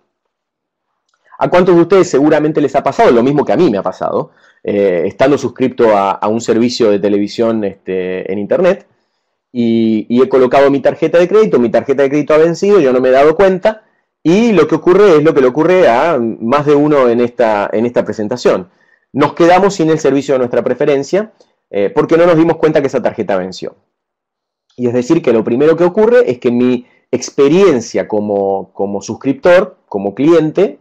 ¿A cuántos de ustedes seguramente les ha pasado? Lo mismo que a mí me ha pasado, estando suscripto a un servicio de televisión en internet, y he colocado mi tarjeta de crédito ha vencido, yo no me he dado cuenta, y lo que ocurre es lo que le ocurre a más de uno en esta presentación. Nos quedamos sin el servicio de nuestra preferencia porque no nos dimos cuenta que esa tarjeta venció. Y es decir, que lo primero que ocurre es que mi experiencia como suscriptor, como cliente,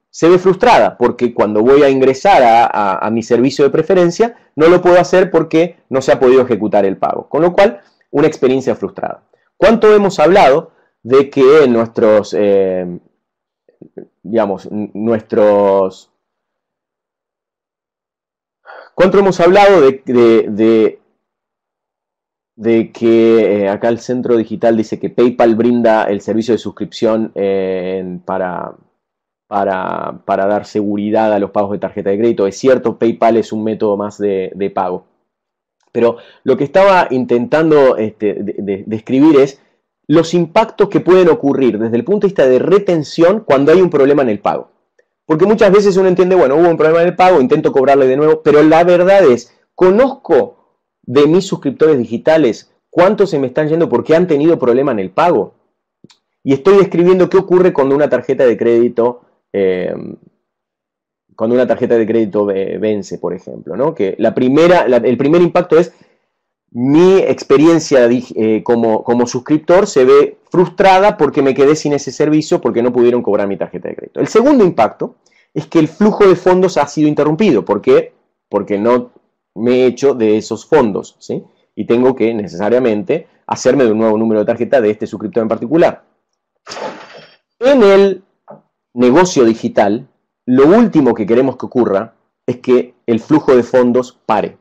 se ve frustrada, porque cuando voy a ingresar a mi servicio de preferencia, no lo puedo hacer porque no se ha podido ejecutar el pago. Con lo cual, una experiencia frustrada. ¿Cuánto hemos hablado de que ¿cuánto hemos hablado de de que acá el Centro Digital dice que PayPal brinda el servicio de suscripción para dar seguridad a los pagos de tarjeta de crédito. Es cierto, PayPal es un método más de pago. Pero lo que estaba intentando describir es los impactos que pueden ocurrir desde el punto de vista de retención cuando hay un problema en el pago. Porque muchas veces uno entiende, bueno, hubo un problema en el pago, intento cobrarle de nuevo, pero la verdad es, conozco de mis suscriptores digitales cuántos se me están yendo porque han tenido problema en el pago. Y estoy describiendo qué ocurre cuando una tarjeta de crédito vence, por ejemplo, ¿no? Que el primer impacto es mi experiencia como suscriptor se ve frustrada porque me quedé sin ese servicio porque no pudieron cobrar mi tarjeta de crédito. El segundo impacto es que el flujo de fondos ha sido interrumpido. ¿Por qué? Porque no me he hecho de esos fondos, ¿sí? Y tengo que necesariamente hacerme de un nuevo número de tarjeta de este suscriptor en particular. En el negocio digital, lo último que queremos que ocurra es que el flujo de fondos pare.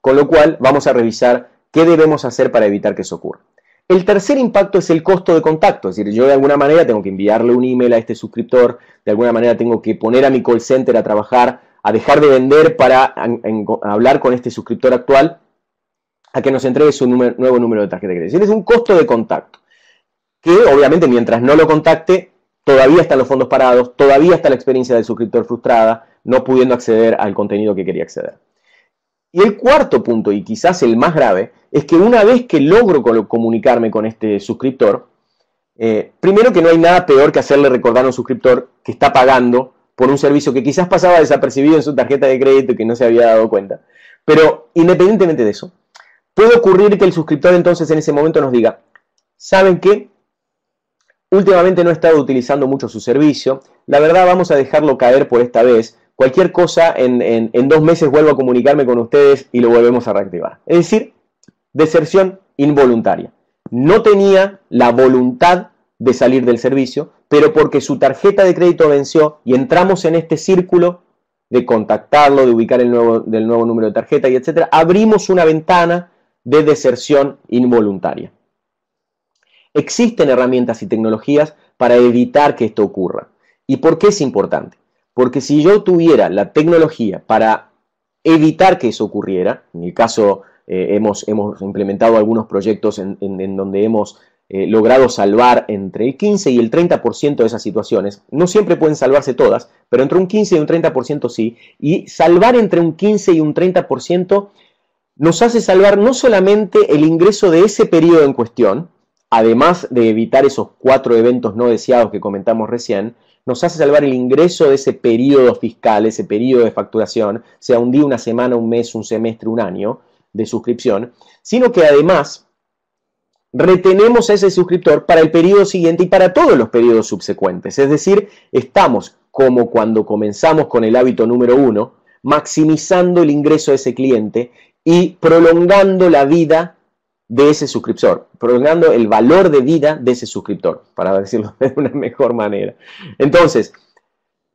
Con lo cual vamos a revisar qué debemos hacer para evitar que eso ocurra. El tercer impacto es el costo de contacto, es decir, yo de alguna manera tengo que enviarle un email a este suscriptor, de alguna manera tengo que poner a mi call center a trabajar, a dejar de vender para hablar con este suscriptor actual, a que nos entregue su nuevo número de tarjeta de crédito. Es un costo de contacto, que obviamente mientras no lo contacte, todavía están los fondos parados, todavía está la experiencia del suscriptor frustrada, no pudiendo acceder al contenido que quería acceder. Y el cuarto punto, y quizás el más grave, es que una vez que logro comunicarme con este suscriptor, primero que no hay nada peor que hacerle recordar a un suscriptor que está pagando por un servicio que quizás pasaba desapercibido en su tarjeta de crédito y que no se había dado cuenta. Pero independientemente de eso, puede ocurrir que el suscriptor entonces en ese momento nos diga, ¿saben qué? Últimamente no he estado utilizando mucho su servicio, la verdad vamos a dejarlo caer por esta vez. Cualquier cosa, en 2 meses vuelvo a comunicarme con ustedes y lo volvemos a reactivar. Es decir, deserción involuntaria. No tenía la voluntad de salir del servicio, pero porque su tarjeta de crédito venció y entramos en este círculo de contactarlo, de ubicar el nuevo número de tarjeta y etcétera, abrimos una ventana de deserción involuntaria. Existen herramientas y tecnologías para evitar que esto ocurra. ¿Y por qué es importante? Porque si yo tuviera la tecnología para evitar que eso ocurriera, en el caso hemos implementado algunos proyectos en donde hemos logrado salvar entre el 15 y el 30% de esas situaciones, no siempre pueden salvarse todas, pero entre un 15 y un 30% sí, y salvar entre un 15 y un 30% nos hace salvar no solamente el ingreso de ese periodo en cuestión, además de evitar esos 4 eventos no deseados que comentamos recién, nos hace salvar el ingreso de ese periodo fiscal, ese periodo de facturación, sea un día, una semana, un mes, un semestre, un año de suscripción, sino que además retenemos a ese suscriptor para el periodo siguiente y para todos los periodos subsecuentes. Es decir, estamos como cuando comenzamos con el hábito número 1, maximizando el ingreso de ese cliente y prolongando la vida de ese suscriptor, prolongando el valor de vida de ese suscriptor, para decirlo de una mejor manera. Entonces,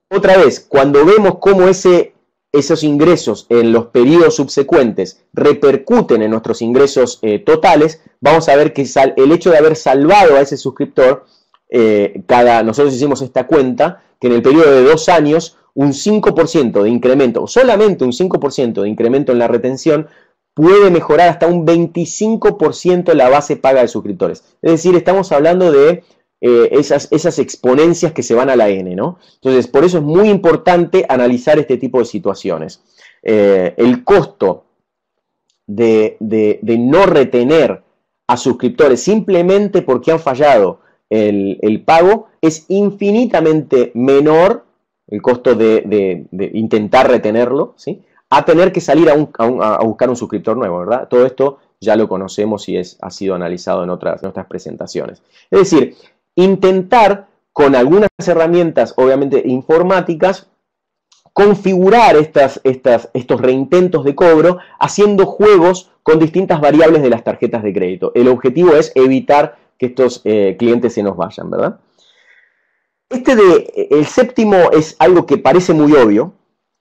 otra vez, cuando vemos cómo esos ingresos en los periodos subsecuentes repercuten en nuestros ingresos totales, vamos a ver que el hecho de haber salvado a ese suscriptor, nosotros hicimos esta cuenta, que en el periodo de 2 años, un 5% de incremento, solamente un 5% de incremento en la retención, puede mejorar hasta un 25% la base paga de suscriptores. Es decir, estamos hablando de esas exponencias que se van a la N, ¿no? Entonces, por eso es muy importante analizar este tipo de situaciones. El costo de no retener a suscriptores simplemente porque han fallado el pago es infinitamente menor, el costo de intentar retenerlo, ¿sí?, a tener que salir a buscar un suscriptor nuevo, ¿verdad? Todo esto ya lo conocemos y ha sido analizado en otras presentaciones. Es decir, intentar con algunas herramientas, obviamente informáticas, configurar estos reintentos de cobro haciendo juegos con distintas variables de las tarjetas de crédito. El objetivo es evitar que estos clientes se nos vayan, ¿verdad? El séptimo es algo que parece muy obvio,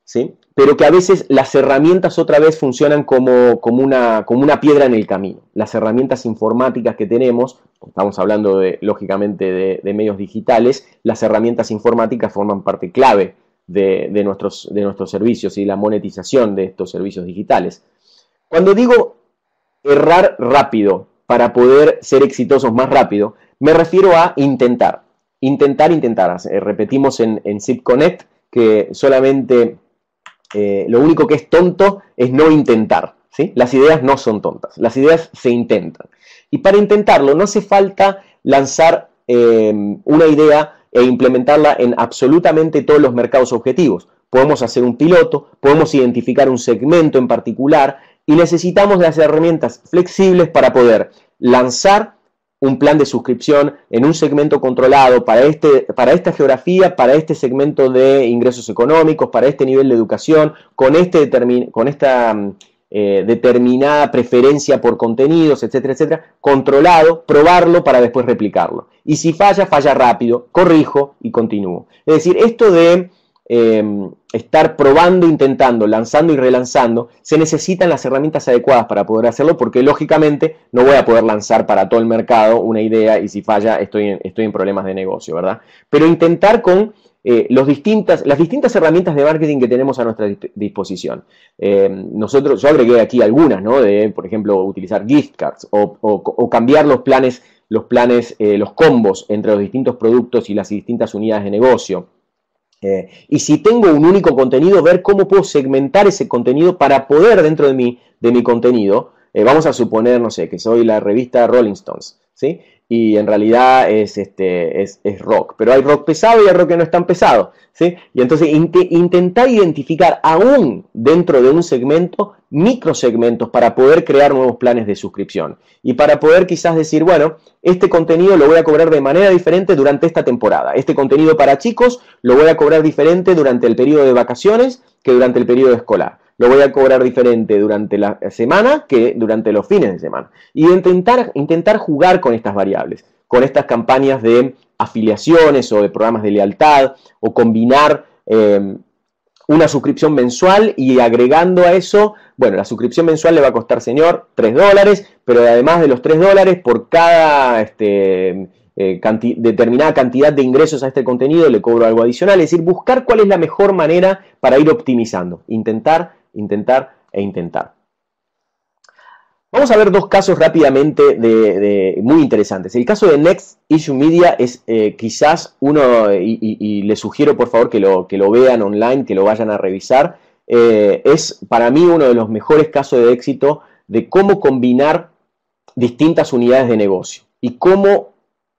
¿sí? pero que a veces las herramientas otra vez funcionan como una piedra en el camino. Las herramientas informáticas que tenemos, estamos hablando lógicamente de medios digitales, las herramientas informáticas forman parte clave de nuestros servicios y la monetización de estos servicios digitales. Cuando digo errar rápido para poder ser exitosos más rápido, me refiero a intentar. Repetimos en Zip Connect que solamente lo único que es tonto es no intentar, ¿sí? Las ideas no son tontas, las ideas se intentan. Y para intentarlo no hace falta lanzar una idea e implementarla en absolutamente todos los mercados objetivos. Podemos hacer un piloto, podemos identificar un segmento en particular y necesitamos las herramientas flexibles para poder lanzar un plan de suscripción en un segmento controlado para esta geografía, para este segmento de ingresos económicos, para este nivel de educación, con esta determinada preferencia por contenidos, etcétera, etcétera, controlado, probarlo para después replicarlo. Y si falla, falla rápido, corrijo y continúo. Es decir, esto de estar probando, intentando, lanzando y relanzando, se necesitan las herramientas adecuadas para poder hacerlo, porque lógicamente no voy a poder lanzar para todo el mercado una idea y si falla estoy en problemas de negocio, ¿verdad? Pero intentar con las distintas herramientas de marketing que tenemos a nuestra disposición. Yo agregué aquí algunas, ¿no? Por ejemplo, utilizar gift cards o cambiar los combos entre los distintos productos y las distintas unidades de negocio. Y si tengo un único contenido, ver cómo puedo segmentar ese contenido para poder dentro de mi contenido, vamos a suponer, no sé, que soy la revista Rolling Stones, ¿sí? Y en realidad es rock, pero hay rock pesado y hay rock que no es tan pesado, ¿sí? Y entonces intentar identificar aún dentro de un segmento, microsegmentos para poder crear nuevos planes de suscripción y para poder quizás decir, bueno, este contenido lo voy a cobrar de manera diferente durante esta temporada, este contenido para chicos lo voy a cobrar diferente durante el periodo de vacaciones que durante el periodo escolar. Lo voy a cobrar diferente durante la semana que durante los fines de semana. Y intentar jugar con estas variables, con estas campañas de afiliaciones o de programas de lealtad, o combinar una suscripción mensual y agregando a eso, bueno, la suscripción mensual le va a costar, señor, $3, pero además de los $3, por cada determinada cantidad de ingresos a este contenido le cobro algo adicional. Es decir, buscar cuál es la mejor manera para ir optimizando. Intentar. Vamos a ver dos casos rápidamente muy interesantes. El caso de Next Issue Media es quizás uno, y les sugiero por favor que lo vean online, que lo vayan a revisar. Es para mí uno de los mejores casos de éxito de cómo combinar distintas unidades de negocio y cómo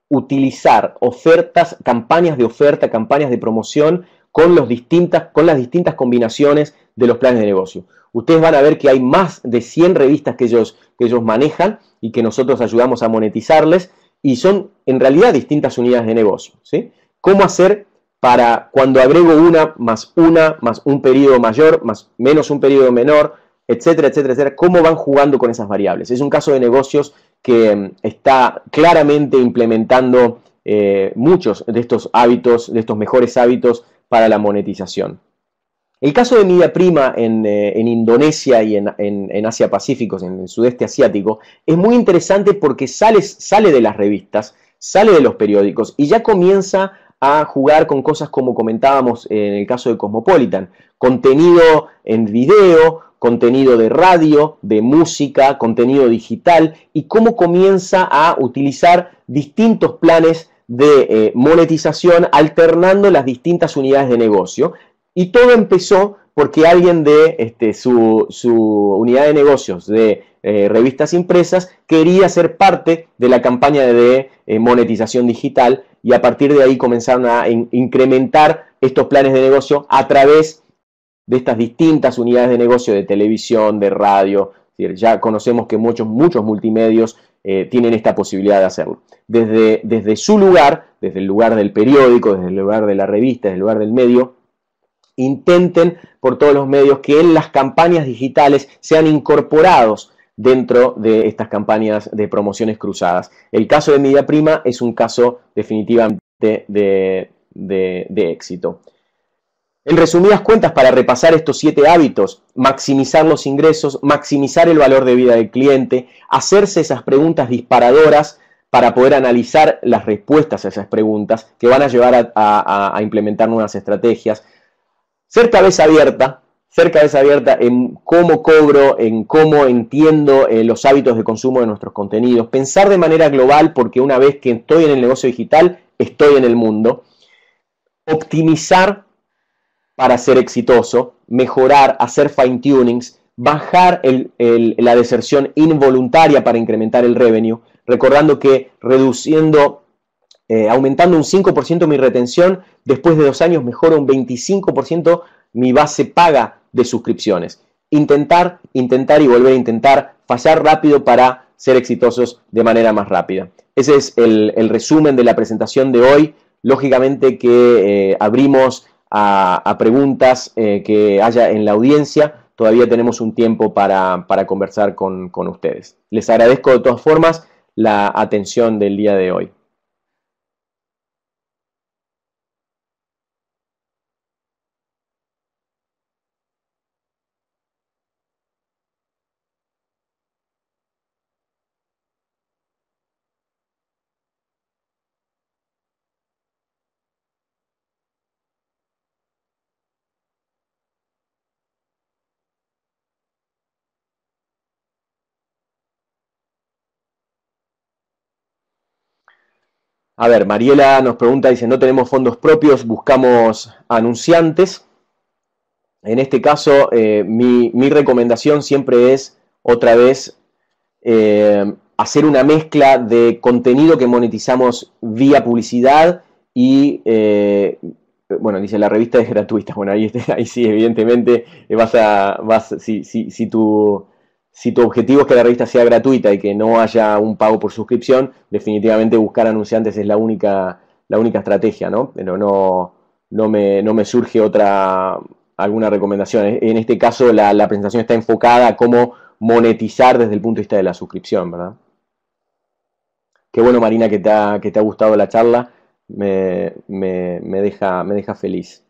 utilizar ofertas, campañas de oferta, campañas de promoción con las distintas combinaciones de los planes de negocio. Ustedes van a ver que hay más de 100 revistas que ellos manejan y que nosotros ayudamos a monetizarles, y son en realidad distintas unidades de negocio, ¿sí? ¿Cómo hacer para cuando agrego una más un periodo mayor, menos un periodo menor, etcétera, etcétera, etcétera? ¿Cómo van jugando con esas variables? Es un caso de negocios que está claramente implementando muchos de estos hábitos, de estos mejores hábitos para la monetización. El caso de Mediaprima en Indonesia y en Asia Pacífico, en el sudeste asiático, es muy interesante porque sale de las revistas, sale de los periódicos y ya comienza a jugar con cosas como comentábamos en el caso de Cosmopolitan. Contenido en video, contenido de radio, de música, contenido digital, y cómo comienza a utilizar distintos planes de monetización alternando las distintas unidades de negocio. Y todo empezó porque alguien de su unidad de negocios de revistas impresas quería ser parte de la campaña de monetización digital, y a partir de ahí comenzaron a incrementar estos planes de negocio a través de estas distintas unidades de negocio de televisión, de radio. Es decir, ya conocemos que muchos multimedios tienen esta posibilidad de hacerlo. Desde su lugar, desde el lugar del periódico, desde el lugar de la revista, desde el lugar del medio, intenten por todos los medios que en las campañas digitales sean incorporados dentro de estas campañas de promociones cruzadas. El caso de Mediaprima es un caso definitivamente de éxito. En resumidas cuentas, para repasar estos 7 hábitos, maximizar los ingresos, maximizar el valor de vida del cliente, hacerse esas preguntas disparadoras para poder analizar las respuestas a esas preguntas que van a llevar a implementar nuevas estrategias, ser cabeza abierta en cómo cobro, en cómo entiendo los hábitos de consumo de nuestros contenidos, pensar de manera global porque una vez que estoy en el negocio digital, estoy en el mundo, optimizar para ser exitoso, mejorar, hacer fine tunings, bajar la deserción involuntaria para incrementar el revenue, recordando que aumentando un 5% mi retención, después de 2 años mejoro un 25% mi base paga de suscripciones. Intentar y volver a intentar, fallar rápido para ser exitosos de manera más rápida. Ese es el resumen de la presentación de hoy. Lógicamente que abrimos a preguntas que haya en la audiencia. Todavía tenemos un tiempo para conversar con ustedes. Les agradezco de todas formas la atención del día de hoy. A ver, Mariela nos pregunta, dice, no tenemos fondos propios, buscamos anunciantes. En este caso, mi recomendación siempre es, otra vez, hacer una mezcla de contenido que monetizamos vía publicidad y, bueno, dice, la revista es gratuita. Bueno, ahí sí, evidentemente, si tu objetivo es que la revista sea gratuita y que no haya un pago por suscripción, definitivamente buscar anunciantes es la única estrategia, ¿no? Pero no me surge alguna recomendación. En este caso, la presentación está enfocada a cómo monetizar desde el punto de vista de la suscripción, ¿verdad? Qué bueno, Marina, que te ha gustado la charla. Me deja feliz.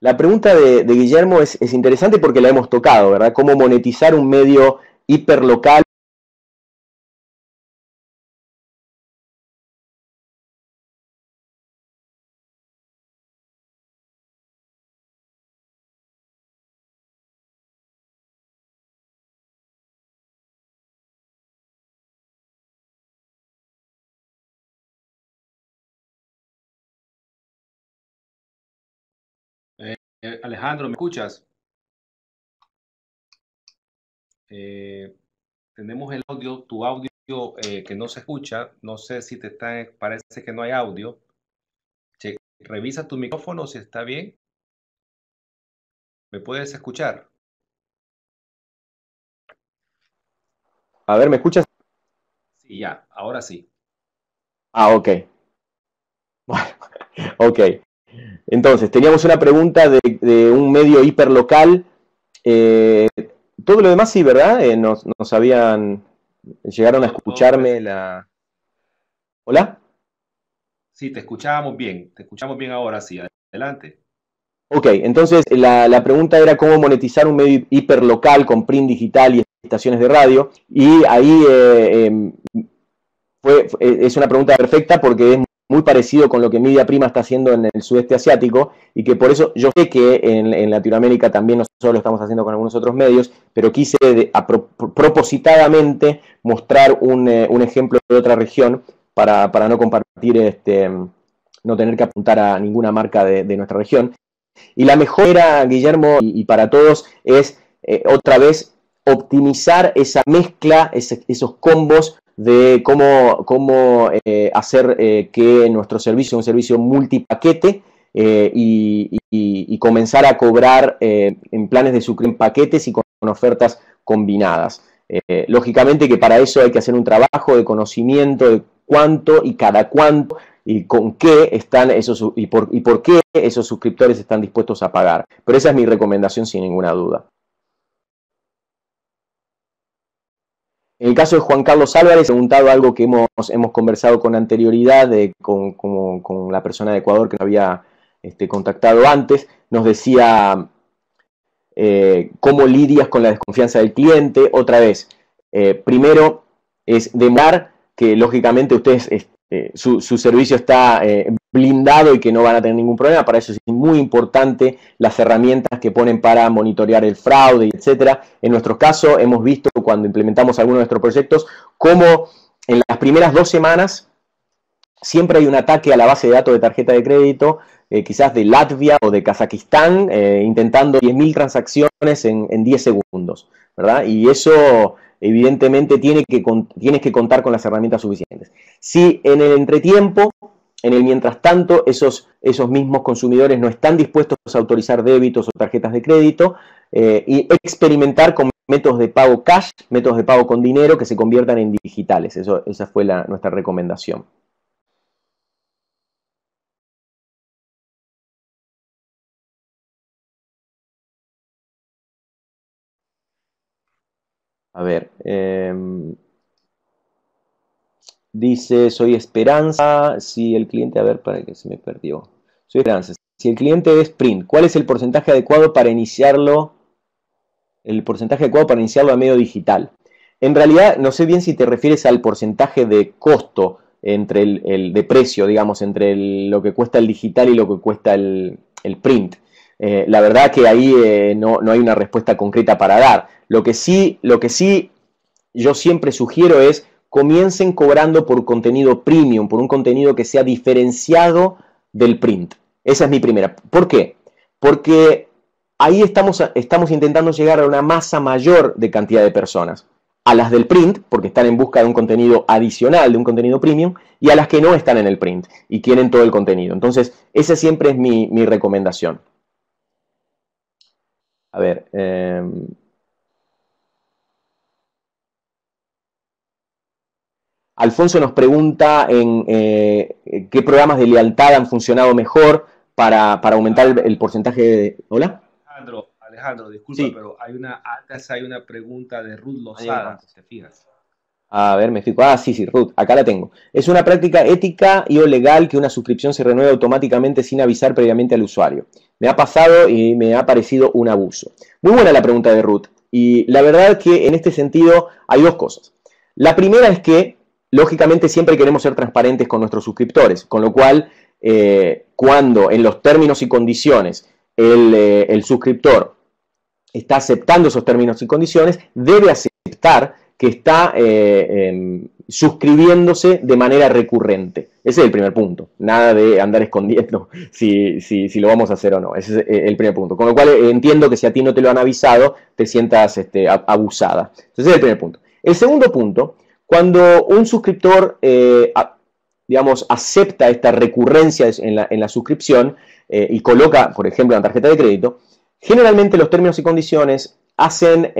La pregunta de Guillermo es interesante porque la hemos tocado, ¿verdad? Cómo monetizar un medio hiperlocal. Alejandro, ¿me escuchas? Eh, tenemos el audio, tu audio que no se escucha. No sé si parece que no hay audio. Revisa tu micrófono si está bien. ¿Me puedes escuchar? A ver, ¿me escuchas? Sí, ya, ahora sí. Ah, ok. Ok. Entonces, teníamos una pregunta de un medio hiperlocal. Todo lo demás sí, ¿verdad? Llegaron a Todo escucharme ¿Hola? Sí, te escuchamos bien ahora sí. Adelante. Ok, entonces la pregunta era cómo monetizar un medio hiperlocal con print digital y estaciones de radio. Y ahí es una pregunta perfecta porque es muy parecido con lo que Media Prima está haciendo en el sudeste asiático y que por eso yo sé que en Latinoamérica también nosotros lo estamos haciendo con algunos otros medios, pero quise propositadamente mostrar un ejemplo de otra región para no compartir, no tener que apuntar a ninguna marca de nuestra región. Y la mejora, Guillermo, y para todos, es otra vez optimizar esa mezcla, esos combos de cómo hacer que nuestro servicio sea un servicio multipaquete y comenzar a cobrar en planes de suscripción en paquetes y con ofertas combinadas. Lógicamente que para eso hay que hacer un trabajo de conocimiento de cuánto y cada cuánto y con qué están y por qué esos suscriptores están dispuestos a pagar. Pero esa es mi recomendación sin ninguna duda. En el caso de Juan Carlos Álvarez, he preguntado algo que hemos conversado con anterioridad con la persona de Ecuador que nos había contactado antes. Nos decía cómo lidias con la desconfianza del cliente. Otra vez, primero es demostrar que lógicamente ustedes, su servicio está blindado y que no van a tener ningún problema. Para eso es muy importante las herramientas que ponen para monitorear el fraude, etcétera. En nuestro caso hemos visto cuando implementamos algunos de nuestros proyectos cómo en las primeras 2 semanas siempre hay un ataque a la base de datos de tarjeta de crédito, quizás de Latvia o de Kazajistán, intentando 10.000 transacciones en 10 segundos, ¿verdad? Y eso evidentemente tienes que contar con las herramientas suficientes. Si en el entretiempo, en el mientras tanto, esos mismos consumidores no están dispuestos a autorizar débitos o tarjetas de crédito, y experimentar con métodos de pago cash, métodos de pago con dinero que se conviertan en digitales. Esa fue nuestra recomendación. A ver, dice, soy Esperanza, si el cliente, a ver, para que se me perdió. Soy Esperanza, si el cliente es Print, ¿cuál es el porcentaje adecuado para iniciarlo? El porcentaje adecuado para iniciarlo a medio digital. En realidad, no sé bien si te refieres al porcentaje de costo entre de precio, digamos, entre lo que cuesta el digital y lo que cuesta el print. La verdad que ahí no hay una respuesta concreta para dar. Lo que sí yo siempre sugiero es comiencen cobrando por contenido premium, por un contenido que sea diferenciado del print. Esa es mi primera. ¿Por qué? Porque ahí estamos intentando llegar a una masa mayor de cantidad de personas. A las del print, porque están en busca de un contenido adicional, de un contenido premium, y a las que no están en el print y quieren todo el contenido. Entonces, esa siempre es mi recomendación. A ver. Alfonso nos pregunta en qué programas de lealtad han funcionado mejor para aumentar el porcentaje de... ¿Hola? Alejandro, disculpa, sí. Pero antes hay una pregunta de Ruth Lozada, ¿te fijas? A ver, me fijo. Sí, Ruth, acá la tengo. Es una práctica ética y o legal que una suscripción se renueve automáticamente sin avisar previamente al usuario. Me ha pasado y me ha parecido un abuso. Muy buena la pregunta de Ruth. Y la verdad que en este sentido hay 2 cosas. La primera es que, lógicamente, siempre queremos ser transparentes con nuestros suscriptores, con lo cual, cuando en los términos y condiciones el suscriptor está aceptando esos términos y condiciones, debe aceptar que está suscribiéndose de manera recurrente. Ese es el primer punto. Nada de andar escondiendo si lo vamos a hacer o no. Ese es el primer punto. Con lo cual entiendo que si a ti no te lo han avisado, te sientas abusada. Ese es el primer punto. El segundo punto, cuando un suscriptor, digamos, acepta esta recurrencia en la suscripción y coloca, por ejemplo, una tarjeta de crédito, generalmente los términos y condiciones hacen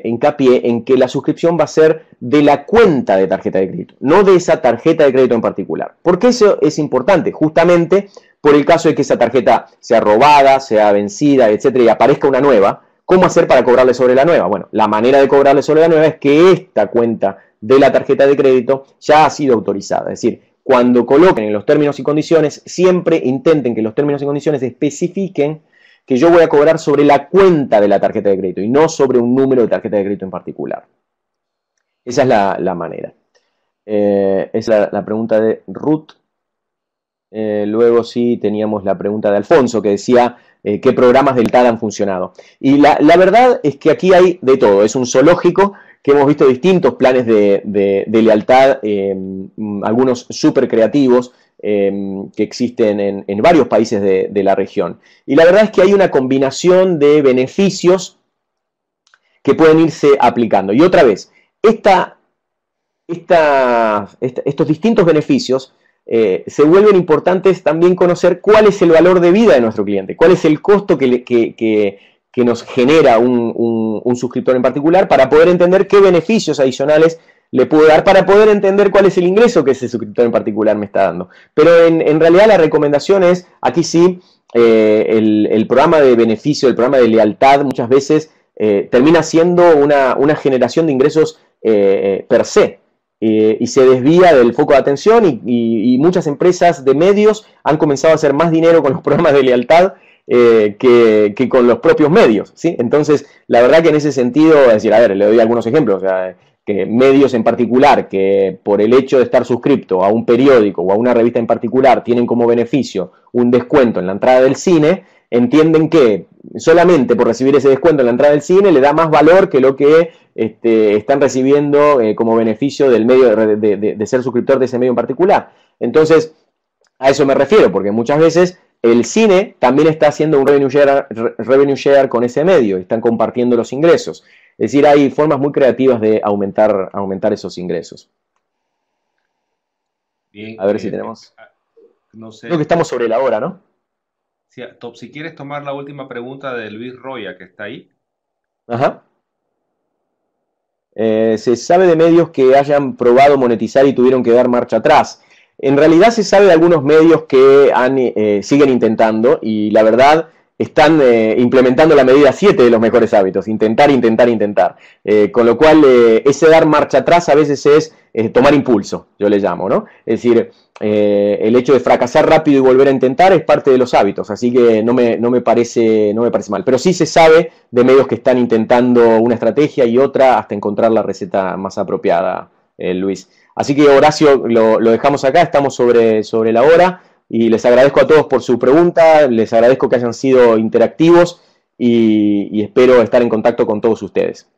hincapié en que la suscripción va a ser de la cuenta de tarjeta de crédito, no de esa tarjeta de crédito en particular. ¿Por qué eso es importante? Justamente por el caso de que esa tarjeta sea robada, sea vencida, etcétera, y aparezca una nueva. ¿Cómo hacer para cobrarle sobre la nueva? Bueno, la manera de cobrarle sobre la nueva es que esta cuenta de la tarjeta de crédito ya ha sido autorizada. Es decir, cuando coloquen en los términos y condiciones, siempre intenten que los términos y condiciones especifiquen que yo voy a cobrar sobre la cuenta de la tarjeta de crédito y no sobre un número de tarjeta de crédito en particular. Esa es la manera. Es la pregunta de Ruth. Luego sí teníamos la pregunta de Alfonso que decía qué programas de lealtad han funcionado. Y la verdad es que aquí hay de todo. Es un zoológico que hemos visto distintos planes de lealtad, algunos súper creativos, que existen en varios países de la región. Y la verdad es que hay una combinación de beneficios que pueden irse aplicando. Y otra vez, estos distintos beneficios se vuelven importantes también conocer cuál es el valor de vida de nuestro cliente, cuál es el costo que nos genera un suscriptor en particular para poder entender qué beneficios adicionales le puedo dar para poder entender cuál es el ingreso que ese suscriptor en particular me está dando. Pero en realidad la recomendación es, aquí sí, el programa de beneficio, el programa de lealtad muchas veces termina siendo una generación de ingresos per se. Y se desvía del foco de atención y muchas empresas de medios han comenzado a hacer más dinero con los programas de lealtad que con los propios medios, ¿sí? Entonces, la verdad que en ese sentido, es decir, a ver, le doy algunos ejemplos, o sea, que medios en particular que por el hecho de estar suscripto a un periódico o a una revista en particular tienen como beneficio un descuento en la entrada del cine, entienden que solamente por recibir ese descuento en la entrada del cine le da más valor que lo que están recibiendo como beneficio del medio de ser suscriptor de ese medio en particular. Entonces, a eso me refiero, porque muchas veces el cine también está haciendo un revenue share con ese medio, están compartiendo los ingresos. Es decir, hay formas muy creativas de aumentar esos ingresos. Bien, A ver si tenemos... No sé. Creo que estamos sobre la hora, ¿no? Si quieres tomar la última pregunta de Luis Roya, que está ahí. Ajá. Se sabe de medios que hayan probado monetizar y tuvieron que dar marcha atrás. En realidad se sabe de algunos medios que siguen intentando y la verdad están implementando la medida 7 de los mejores hábitos, intentar. Con lo cual ese dar marcha atrás a veces es tomar impulso, yo le llamo, ¿no? Es decir, el hecho de fracasar rápido y volver a intentar es parte de los hábitos, así que no me parece mal. Pero sí se sabe de medios que están intentando una estrategia y otra hasta encontrar la receta más apropiada, Luis. Así que Horacio, lo dejamos acá, estamos sobre la hora y les agradezco a todos por su pregunta, les agradezco que hayan sido interactivos y espero estar en contacto con todos ustedes.